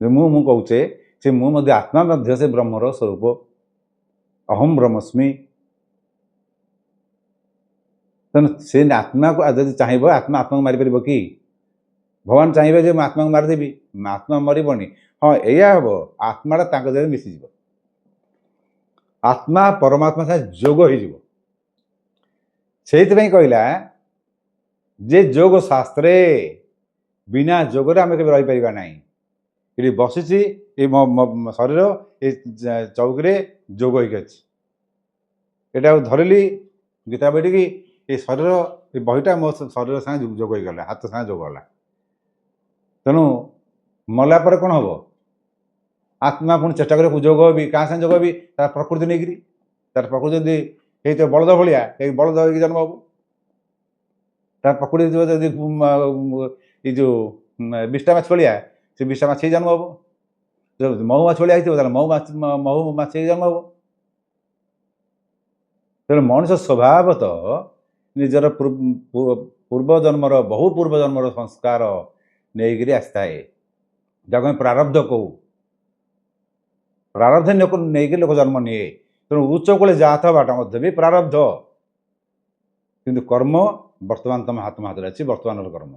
ମୁଁ କହୁଛେ ସେ ମୁଁ ମଧ୍ୟ ଆତ୍ମା ମଧ୍ୟ ସେ ବ୍ରହ୍ମର ସ୍ୱରୂପ, ଅହମ୍ ବ୍ରହ୍ମସ୍ମି। ତେଣୁ ସେ ଆତ୍ମାକୁ ଯଦି ଚାହିଁବ ଆତ୍ମାକୁ ମାରିପାରିବ କି? ଭଗବାନ ଚାହିଁବେ ଯେ ମୁଁ ଆତ୍ମାକୁ ମାରିଦେବି, ଆତ୍ମା ମରିବନି। ହଁ, ଏଇଆ ହବ, ଆତ୍ମାଟା ତାଙ୍କ ଦେହରେ ମିଶିଯିବ, ଆତ୍ମା ପରମାତ୍ମା ସାଙ୍ଗେ ଯୋଗ ହେଇଯିବ। ସେଇଥିପାଇଁ କହିଲା ଯେ ଯୋଗ ଶାସ୍ତ୍ରେ, ବିନା ଯୋଗରେ ଆମେ କେବେ ରହିପାରିବା ନାହିଁ। ଏଠି ବସିଛି ଏ ଶରୀର ଏ ଚୌକିରେ ଯୋଗ ହେଇକି ଅଛି, ଏଇଟା ଧରିଲି ଗୀତା ବହିଟିକି, ଏ ଶରୀର ଏ ବହିଟା ମୋ ଶରୀର ସାଙ୍ଗେ ଯୋଗ ହେଇଗଲା, ହାତ ସାଙ୍ଗେ ଯୋଗ ହେଲା। ତେଣୁ ମଲା ପରେ କ'ଣ ହବ? ଆତ୍ମା ପୁଣି ଚେଷ୍ଟା କରିବ ଯୋଗ ହେବି, କାହା ସାଙ୍ଗେ ଯୋଗ ହେବି? ତାର ପ୍ରକୃତି ନେଇକିରି। ତାର ପ୍ରକୃତି ଯଦି ହେଇଥିବ ବଳଦ ଭଳିଆ, ଏଇ ବଳଦ ହେଇକି ଜନ୍ମ ହବ। ତାର ପ୍ରକୃତି ଥିବ ଯଦି ଏଇ ଯେଉଁ ବିଷ୍ଠା ମାଛ ଭଳିଆ, ସେ ବିଷ୍ଠା ମାଛ ହେଇ ଜନ୍ମ ହବ। ଯଦି ମହୁ ମାଛ ଭଳିଆ ହେଇଥିବ ତାହେଲେ ମହୁ ମାଛ ହେଇ ଜନ୍ମ ହବ। ତେଣୁ ମଣିଷ ସ୍ୱଭାବତଃ ନିଜର ପୂର୍ବ ଜନ୍ମର ବହୁ ପୂର୍ବ ଜନ୍ମର ସଂସ୍କାର ନେଇକରି ଆସିଥାଏ, ଯାହାକୁ ଆମେ ପ୍ରାରବ୍ଧ କହୁ। ପ୍ରାରବ୍ଧ ନେଇକି ଲୋକ ଜନ୍ମ ନିଏ। ତେଣୁ ଉଚ୍ଚ କୂଳେ ଯାହା ବାଟ ମଧ୍ୟ ବି ପ୍ରାରବ୍ଧ, କିନ୍ତୁ କର୍ମ ବର୍ତ୍ତମାନ ତୁମ ହାତରେ ଅଛି। ବର୍ତ୍ତମାନର କର୍ମ,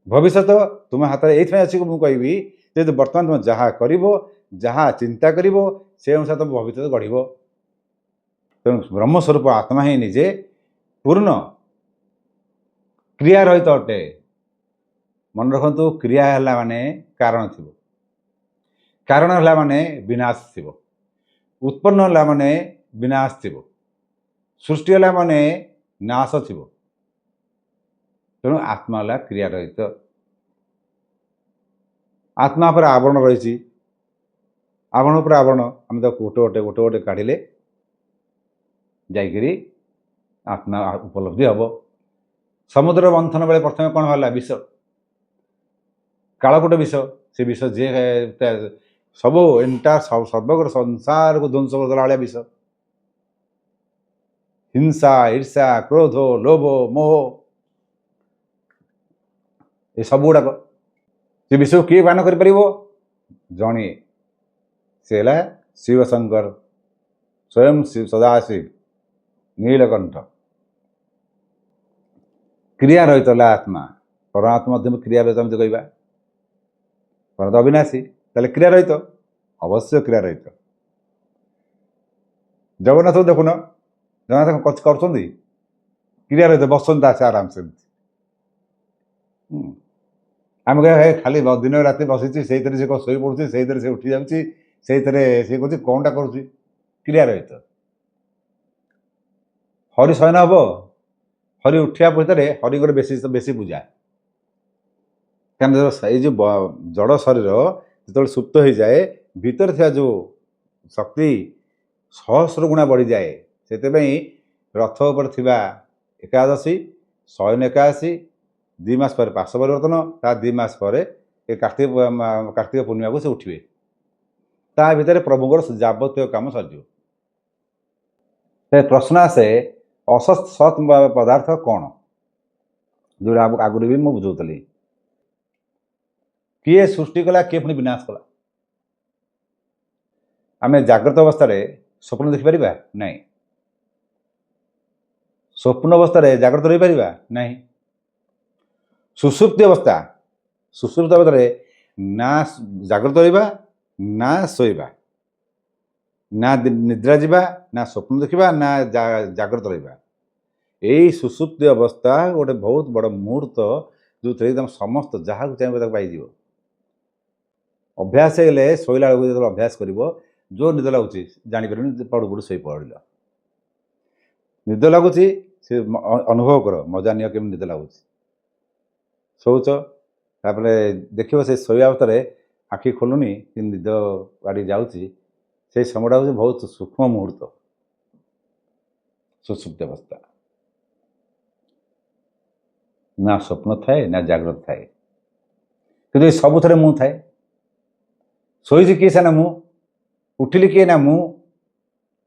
ଭବିଷ୍ୟତ ତୁମ ହାତରେ ଏଇଥିପାଇଁ ଅଛି। ମୁଁ କହିବି ଯେହେତୁ ବର୍ତ୍ତମାନ ତୁମେ ଯାହା କରିବ, ଯାହା ଚିନ୍ତା କରିବ, ସେ ଅନୁସାରେ ତୁମ ଭବିଷ୍ୟତ ଗଢ଼ିବ। ତେଣୁ ବ୍ରହ୍ମସ୍ୱରୂପ ଆତ୍ମା ହିଁ ନିଜେ ପୂର୍ଣ୍ଣ କ୍ରିୟା ରହିତ ଅଟେ। ମନେ ରଖନ୍ତୁ, କ୍ରିୟା ହେଲା ମାନେ କାରଣ ଥିବ, କାରଣ ହେଲା ମାନେ ବିନାଶ ଥିବ, ଉତ୍ପନ୍ନ ହେଲା ମାନେ ବିନାଶ ଥିବ, ସୃଷ୍ଟି ହେଲା ମାନେ ନାଶ ଥିବ। ତେଣୁ ଆତ୍ମା ହେଲା କ୍ରିୟା ରହିତ। ଆତ୍ମା ଉପରେ ଆବରଣ ରହିଛି, ଆବରଣ ଉପରେ ଆବରଣ, ଆମେ ତାକୁ ଗୋଟେ ଗୋଟେ କାଢ଼ିଲେ ଯାଇକରି ଆତ୍ମା ଉପଲବ୍ଧି ହେବ। ସମୁଦ୍ର ମନ୍ଥନ ବେଳେ ପ୍ରଥମେ କ'ଣ ହେଲା? ବିଷ, କାଳକୂଟ ବିଷ। ସେ ବିଷ ଯିଏ ସବୁ ସର୍ବଗ୍ର ସଂସାରକୁ ଧ୍ୱଂସ କରିଦେଲା ଭଳିଆ ବିଷ। ହିଂସା, ଈର୍ଷା, କ୍ରୋଧ, ଲୋଭ, ମୋହ, ଏସବୁ ଗୁଡ଼ାକ। ସେ ବିଷୟକୁ କିଏ ପାନ କରିପାରିବ? ଜଣେ, ସେ ହେଲା ଶିବଶଙ୍କର, ସ୍ୱୟଂ ସଦାଶିବ ନୀଳକଣ୍ଠ। କ୍ରିୟା ରହିତ ହେଲା ଆତ୍ମା। ପରମାତ୍ମା ମଧ୍ୟ କ୍ରିୟା ରହିତ ଆମେ କହିବା, ପରମାତ୍ମା ଅବିନାଶୀ, ତାହେଲେ କ୍ରିୟା ରହିତ, ଅବଶ୍ୟ କ୍ରିୟା ରହିତ। ଜଗନ୍ନାଥକୁ ଦେଖୁନ, ଜଗନ୍ନାଥ କରୁଛନ୍ତି କ୍ରିୟା ରହିତ, ବସନ୍ତି ଆସେ ଆରାମସେ। ଆମେ କହିବା ଖାଲି ଦିନ ରାତି ବସିଛି, ସେଇଥିରେ ସେ ଶୋଇ ପଡ଼ୁଛି, ସେଇଥିରେ ସେ ଉଠି ଯାଉଛି, ସେଇଥିରେ ସେ କରୁଛି, କ'ଣଟା କରୁଛି? କ୍ରିୟା ରହିତ। ହରି ଶୟନ ହବ, ହରି ଉଠିବା ଭିତରେ ହରିଙ୍କର ବେଶୀ ପୂଜା। କାରଣ ଏଇ ଯେଉଁ ଜଡ଼ ଶରୀର ଯେତେବେଳେ ସୁପ୍ତ ହେଇଯାଏ, ଭିତରେ ଥିବା ଯେଉଁ ଶକ୍ତି ସହସ୍ର ଗୁଣା ବଢ଼ିଯାଏ। ସେଥିପାଇଁ ରଥ ଉପରେ ଥିବା ଏକାଦଶୀ, ଶୟନ ଏକାଦଶୀ, 2 ମାସ ପରେ ପାର୍ଶ୍ୱ ପରିବର୍ତ୍ତନ, ତା 2 ମାସ ପରେ ଏ କାର୍ତ୍ତିକ ପୂର୍ଣ୍ଣିମାକୁ ସେ ଉଠିବେ। ତା ଭିତରେ ପ୍ରଭୁଙ୍କର ଯାବତୀୟ କାମ ସରିଯିବ। ପ୍ରଶ୍ନ ଆସେ, ଅସତ୍ ସତ୍ ପଦାର୍ଥ କ'ଣ? ଯେଉଁଟା ଆଗରୁ ବି ମୁଁ ବୁଝାଉଥିଲି। କିଏ ସୃଷ୍ଟି କଲା, କିଏ ପୁଣି ବିନାଶ କଲା? ଆମେ ଜାଗ୍ରତ ଅବସ୍ଥାରେ ସ୍ୱପ୍ନ ଦେଖିପାରିବା ନାହିଁ, ସ୍ୱପ୍ନ ଅବସ୍ଥାରେ ଜାଗ୍ରତ ରହିପାରିବା ନାହିଁ। ସୁଷୁପ୍ତି ଅବସ୍ଥାରେ ନା ଜାଗ୍ରତ ରହିବା, ନା ଶୋଇବା, ନା ନିଦ୍ରା ଯିବା, ନା ସ୍ୱପ୍ନ ଦେଖିବା, ନା ଜାଗ୍ରତ ରହିବା। ଏଇ ସୁଷୁପ୍ତି ଅବସ୍ଥା ଗୋଟେ ବହୁତ ବଡ଼ ମୁହୂର୍ତ୍ତ, ଯେଉଁଥିରେ ତମେ ସମସ୍ତ ଯାହାକୁ ଚାହିଁବ ତାକୁ ପାଇଯିବ। ଅଭ୍ୟାସ ହେଇଗଲେ, ଶୋଇଲା ବେଳକୁ ଯେତେବେଳେ ଅଭ୍ୟାସ କରିବ, ଯେଉଁ ନିଦ ଲାଗୁଛି ଜାଣିପାରିବନି, ପଡ଼ୁ ଶୋଇ ପଡ଼ିଲ। ନିଦ ଲାଗୁଛି ସେ ଅନୁଭବ କର ମଜା ନିଅ କେମିତି ନିଦ ଲାଗୁଛି। ଶୋଉଛ ତାପରେ ଦେଖିବ ସେ ଶୋଇବା ଅବସ୍ଥାରେ ଆଖି ଖୋଲୁନି କି ନିଦ ବାଡ଼ି ଯାଉଛି, ସେଇ ସମୟଟା ହେଉଛି ବହୁତ ସୂକ୍ଷ୍ମ ମୁହୂର୍ତ୍ତ, ସୁଷୁପ୍ତ ଅବସ୍ଥା। ନା ସ୍ୱପ୍ନ ଥାଏ ନା ଜାଗ୍ରତ ଥାଏ, କିନ୍ତୁ ଏ ସବୁଥିରେ ମୁଁ ଥାଏ। ଶୋଇଛି କିଏ ନା ମୁଁ, ଉଠିଲି କିଏ ନା ମୁଁ,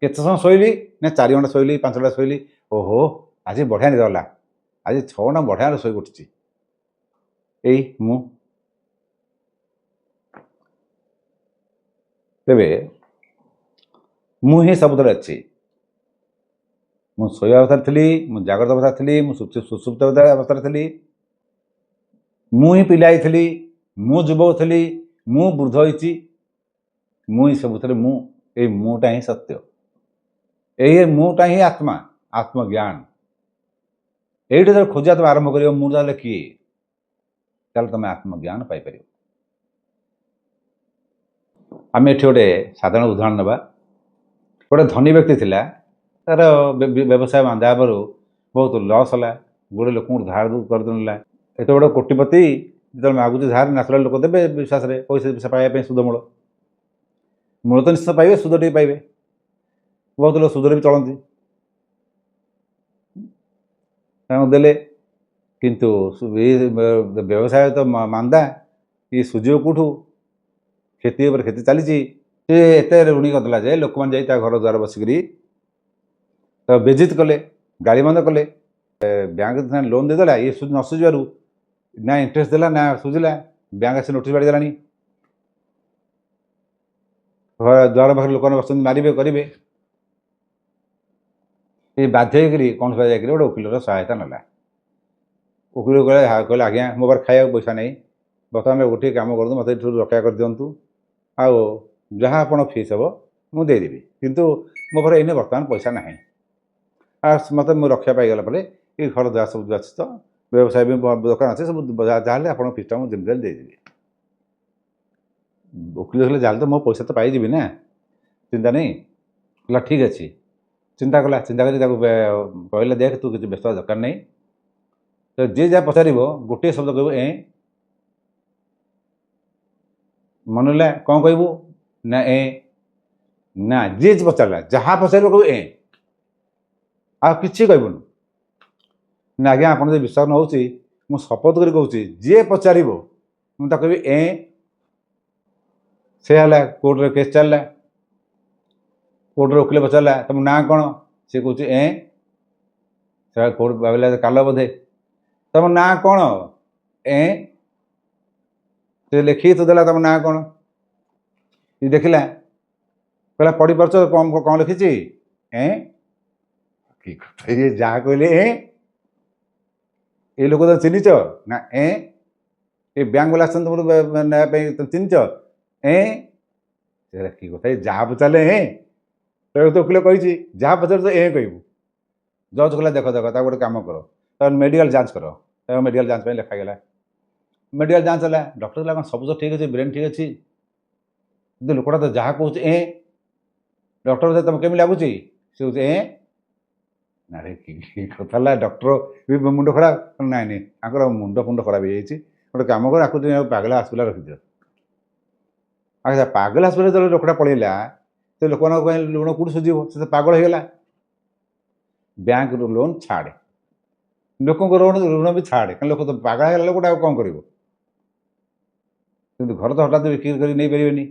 କେତେ ସମୟ ଶୋଇଲି ନା 4 ଘଣ୍ଟା ଶୋଇଲି 5 ଘଣ୍ଟା ଶୋଇଲି, ଓହୋ ଆଜି ବଢ଼ିଆ ନିଦ ହେଲା, ଆଜି 6 ଘଣ୍ଟା ବଢ଼ିଆ ଶୋଇ ଉଠିଛି, ଏଇ ମୁଁ। ତେବେ ମୁଁ ହିଁ ସବୁଥିରେ ଅଛି। ମୁଁ ଶୋଇବା ଅବସ୍ଥାରେ ଥିଲି, ମୁଁ ଜାଗ୍ରତ ଅବସ୍ଥାରେ ଥିଲି, ମୁଁ ସୁଷୁପ୍ତ ଅବସ୍ଥାରେ ଥିଲି, ମୁଁ ହିଁ ପିଲା ହେଇଥିଲି, ମୁଁ ଯୁବକ ଥିଲି, ମୁଁ ବୃଦ୍ଧ ହେଇଛି, ମୁଁ ହିଁ ସବୁଥିରେ ମୁଁ। ଏଇ ମୁଁଟା ହିଁ ସତ୍ୟ, ଏଇ ମୁଁଟା ହିଁ ଆତ୍ମା, ଆତ୍ମଜ୍ଞାନ। এইটা যেন খোঁজা তুমি আরম্ভ করিব ମୁଁ ତାହେଲେ କିଏ, ତାହେଲେ তুমি ଆତ୍ମଜ୍ଞାନ ପାଇପାରିବ। ଆମେ ଏଠି ଗୋଟେ ସାଧାରଣ ଉଦାହରଣ ନେବା। ଗୋଟେ ଧନୀ ବ୍ୟକ୍ତି ଥିଲା, ତାର ବ୍ୟବସାୟ ମାନ୍ଦା ହେବାରୁ ବହୁତ ଲସ୍ ହେଲା, ଗୋଟେ ଲୋକଙ୍କୁ ଧାର କରିଦେଲା। ଏତେ ବଡ଼ କୋଟିପତି ଯେତେବେଳେ ମାଗୁଛି ଧାର, ନ୍ୟାଚୁରାଲ ଲୋକ ଦେବେ ବିଶ୍ୱାସରେ, ପଇସା ପାଇବା ପାଇଁ ସୁଧ ମୂଳ ତ ନିଶ୍ଚିତ ପାଇବେ, ସୁଧ ଟିକେ ପାଇବେ। ବହୁତ ଲୋକ ସୁଧରେ ବି ଚଳନ୍ତି, ତାଙ୍କୁ ଦେଲେ। କିନ୍ତୁ ବ୍ୟବସାୟ ତ ମାନ୍ଦା, ଇଏ ସୁଝିବ କେଉଁଠୁ, କ୍ଷତି ଉପରେ କ୍ଷତି ଚାଲିଛି। ସେ ଏତେ ଋଣୀ କରିଦେଲା ଯେ ଲୋକମାନେ ଯାଇ ତା ଘର ଦ୍ୱାର ବସିକରି ତାକୁ ବେଜିତ୍ କଲେ, ଗାଳିମନ୍ଦ କଲେ। ବ୍ୟାଙ୍କ ଲୋନ୍ ଦେଇଦେଲା, ଇଏ ନ ସୁଝିବାରୁ ନା ଇଣ୍ଟରେଷ୍ଟ ଦେଲା ନା ସୁଝିଲା, ବ୍ୟାଙ୍କ ଆସି ନୋଟିସ୍ ବାଡ଼ି ଦେଲାଣି, ଦ୍ୱାର ପାଖରେ ଲୋକମାନେ ବସନ୍ତି, ମାରିବେ କରିବେ। ଏ ବାଧ୍ୟ ହେଇକରି କ'ଣ ଯାଇକରି ଗୋଟେ ଓକିଲର ସହାୟତା ନେଲା। ଓକିଲ କହିଲେ ଆଜ୍ଞା ମୋ ପାଖରେ ଖାଇବାକୁ ପଇସା ନାହିଁ, ବର୍ତ୍ତମାନ ଗୋଟିଏ କାମ କରନ୍ତୁ, ମୋତେ ଏଠୁ ରକ୍ଷା କରିଦିଅନ୍ତୁ, ଆଉ ଯାହା ଆପଣ ଫିସ୍ ହେବ ମୁଁ ଦେଇଦେବି, କିନ୍ତୁ ମୋ ପାଖରେ ଏଇନେ ବର୍ତ୍ତମାନ ପଇସା ନାହିଁ। ଆଉ ମୋତେ ମୁଁ ରକ୍ଷା ପାଇଗଲା ପରେ ଏ ଘର ଯାହା ସବୁ ଅଛି ତ, ବ୍ୟବସାୟ ବି ଦୋକାନ ଅଛି, ସବୁ ଯାହାହେଲେ ଆପଣଙ୍କ ଫିସ୍ଟା ମୁଁ ଯେମିତି ହେଲେ ଦେଇଦେବି। ଓକିଲ କହିଲେ ଯାହେଲେ ତ ମୋ ପଇସା ତ ପାଇଯିବି ନା, ଚିନ୍ତା ନାହିଁ। କହିଲା ଠିକ୍ ଅଛି। ଚିନ୍ତା କଲା, ଚିନ୍ତା କରି ତାକୁ କହିଲେ ଦେଖ ତୁ କିଛି ବ୍ୟସ୍ତ ଦରକାର ନାହିଁ, ତ ଯିଏ ଯାହା ପଚାରିବ ଗୋଟିଏ ଶବ୍ଦ କହିବୁ ମନେ ହେଲା। କ'ଣ କହିବୁ ନା ନା, ଯିଏ ପଚାରିଲା ଯାହା ପଚାରିବ କହିବୁ ଆଉ କିଛି କହିବୁନି। ନା ଆଜ୍ଞା ଆପଣ ଯଦି ବିଶ୍ୱାସ ନ ହେଉଛି ମୁଁ ଶପଥ କରି କହୁଛି, ଯିଏ ପଚାରିବ ମୁଁ ତାକୁ କହିବି ସେ ହେଲା। କୋର୍ଟରେ କେସ୍ ଚାଲିଲା, କୋର୍ଟରେ ଓକିଲ ପଚାରିଲା ତମ ନାଁ କ'ଣ, ସେ କହୁଛି ସେ କୋର୍ଟ ଭାବିଲା କାଲ ବୋଧେ, ତମ ନାଁ କ'ଣ, ସେ ଲେଖିକି ତ ଦେଲା ତମ ନାଁ କ'ଣ। ଦେଖିଲା, କହିଲା ପଢ଼ିପାରୁଛ କ'ଣ ଲେଖିଛି, କି କଥା ଇଏ ଯାହା କହିଲେ ଏ ଲୋକ ତ ଚିହ୍ନିଛ ନା, ଏ ବ୍ୟାଙ୍କ ବାଲା ଆସଛନ୍ତି ନେବା ପାଇଁ ଚିହ୍ନିଛ, କି କଥା ଯାହା ପଚାରିଲେ ତ ଓକିଲ କହିଛି ଯାହା ପଚାରୁ ତ କହିବୁ। ଜଜ୍ କହିଲା ଦେଖ ତାକୁ ଗୋଟେ କାମ କର, ତାକୁ ମେଡ଼ିକାଲ ଯାଞ୍ଚ କର। ତାକୁ ମେଡ଼ିକାଲ ଯାଞ୍ଚ ପାଇଁ ଲେଖାଗଲା। ମେଡ଼ିକାଲ ଯାଞ୍ଚ ହେଲା, ଡକ୍ଟର କହିଲା କ'ଣ ସବୁ ତ ଠିକ୍ ଅଛି, ବ୍ରେନ୍ ଠିକ୍ ଅଛି, କିନ୍ତୁ ଲୋକଟା ତ ଯାହା କହୁଛି ଡକ୍ଟର ତମେ କେମିତି ଲାଗୁଛି, ସେ କହୁଛି ନାରେ କି କଥା ହେଲା। ଡକ୍ଟର ବି ମୁଣ୍ଡ ଖରାପ, ନାଇଁ ତାଙ୍କର ମୁଣ୍ଡ ଖରାପ ହେଇଯାଇଛି, ଗୋଟେ କାମ କର ଆକୁ ପାଗଲା ହସ୍ପିଟାଲ ରଖିଦିଅ। ଆଚ୍ଛା, ପାଗଳ ହସ୍ପିଟାଲ ଯେତେବେଳେ ଲୋକଟା ପଳେଇଲା, ସେ ଲୋକମାନଙ୍କ ପାଇଁ ଋଣ କେଉଁଠୁ ସୁଝିବ, ସେ ତ ପାଗଳ ହେଇଗଲା। ବ୍ୟାଙ୍କରୁ ଲୋନ୍ ଛାଡ଼େ, ଲୋକଙ୍କ ଋଣ ବି ଛାଡ଼େ, କାରଣ ଲୋକ ତ ପାଗଳ ହେଇଗଲା, ଲୋକଟା ଆଉ କ'ଣ କରିବ। କିନ୍ତୁ ଘର ତ ହଠାତ୍ ବିକ୍ରି କରି ନେଇପାରିବେନି,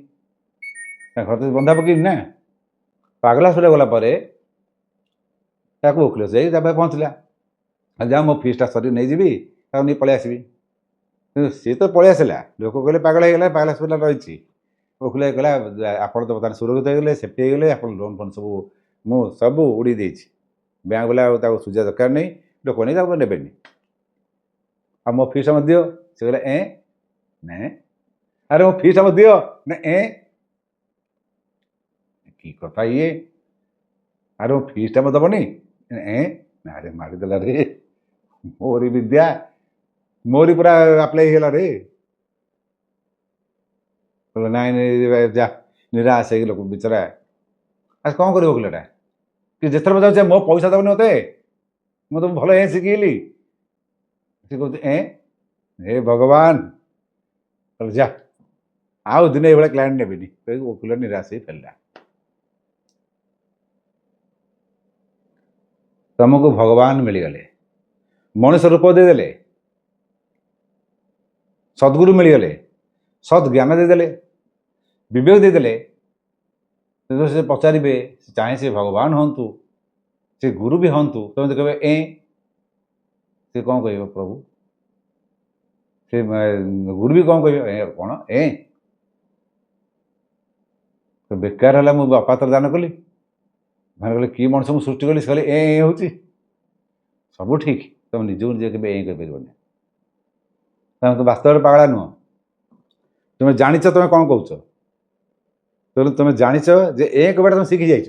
ଘର ତ ବନ୍ଧା ପକେଇନି ନା। ପାଗଳ ହସ୍ପିଟାଲ ଗଲା ପରେ ତାକୁ ଓକିଲ ଯାଇ ତା ପାଖରେ ପହଞ୍ଚିଲା, ଯାହା ମୋ ଫିସ୍ଟା ସରି ନେଇଯିବି, ତାକୁ ନେଇ ପଳେଇ ଆସିବି। କିନ୍ତୁ ସିଏ ତ ପଳେଇ ଆସିଲା, ଲୋକ କହିଲେ ପାଗଳ ହେଇଗଲା, ପାଗଳ ହସ୍ପିଟାଲ ରହିଛି। ଓକିଲ କହିଲା ଆପଣ ତ ବର୍ତ୍ତମାନ ସୁରକ୍ଷିତ ହେଇଗଲେ, ସେଫ୍ଟି ହେଇଗଲେ, ଆପଣ ଲୋନ୍ ଫୋନ୍ ସବୁ ଉଡ଼େଇ ଦେଇଛି, ବ୍ୟାଙ୍କ ବାଲା ଆଉ ତାକୁ ସୁଝିବା ଦରକାର ନାହିଁ, ଲୋକ ନେଇ ତାକୁ ନେବେନି, ଆଉ ମୋ ଫିସ୍ଟା ମଧ୍ୟ ଦିଅ। ସେ କହିଲା ନାଇଁ, ଆରେ ମୋ ଫିସ୍ଟା ମଧ୍ୟ ଦିଅ ନା, କି କଥା ଇଏ, ଆରେ ମୋ ଫିସ୍ଟା ମୋତେ ଦେବନି, ଆରେ ମାରିଦେଲା ରେ, ମୋରି ବିଦ୍ୟା ମୋରି ପୁରା ଆପ୍ଲାଏ ହେଇଗଲା ରେ। ନାଇଁ ଯା, ନିରାଶ ହେଇକି ଲୋକ ବିଚରା। ଆଜି କ'ଣ କରିବ ଓକିଲଟା, କି ଯେଥର ପଚାରୁଛି ମୋ ପଇସା ଦେବନି ମୋତେ, ମୁଁ ତ ଭଲ ଏ ଶିଖିଲି। ସେ କହୁଛି ହେ ଭଗବାନ, କହିଲେ ଯା ଆଉ ଦିନେ ଏଇଭଳିଆ କ୍ଲାଏଣ୍ଟ ନେବିନି, କହିକି ଓକିଲ ନିରାଶ ହେଇ ଫେରିଲା। ତମକୁ ଭଗବାନ ମିଳିଗଲେ, ମଣିଷ ରୂପ ଦେଇଦେଲେ, ସଦ୍ଗୁରୁ ମିଳିଗଲେ, ସଦ୍ ଜ୍ଞାନ ଦେଇଦେଲେ, ବିବେକ ଦେଇଦେଲେ। ଯେତେବେଳେ ସେ ପଚାରିବେ, ଚାହେଁ ସେ ଭଗବାନ ହୁଅନ୍ତୁ, ସେ ଗୁରୁ ବି ହୁଅନ୍ତୁ, ତମେ କହିବେ ସେ କ'ଣ କହିବ ପ୍ରଭୁ? ସେ ଗୁରୁ ବି କ'ଣ କହିବ? କ'ଣ ବେକାର ହେଲା, ମୁଁ ଅପାତ୍ର ଦାନ କଲି। ମାନେ କହିଲେ କି ମଣିଷ ମୁଁ ସୃଷ୍ଟି କଲି, ସେ କହିଲେ ହେଉଛି ସବୁ ଠିକ୍। ତମେ ନିଜକୁ ନିଜେ କେବେ କହିପାରିବନି। ତମେ ତ ବାସ୍ତବରେ ପାଗଳା ନୁହଁ। ତୁମେ ଜାଣିଛ ତମେ କ'ଣ କହୁଛ। ତମେ ଜାଣିଛ ଯେ କବାଟ ତମେ ଶିଖି ଯାଇଛ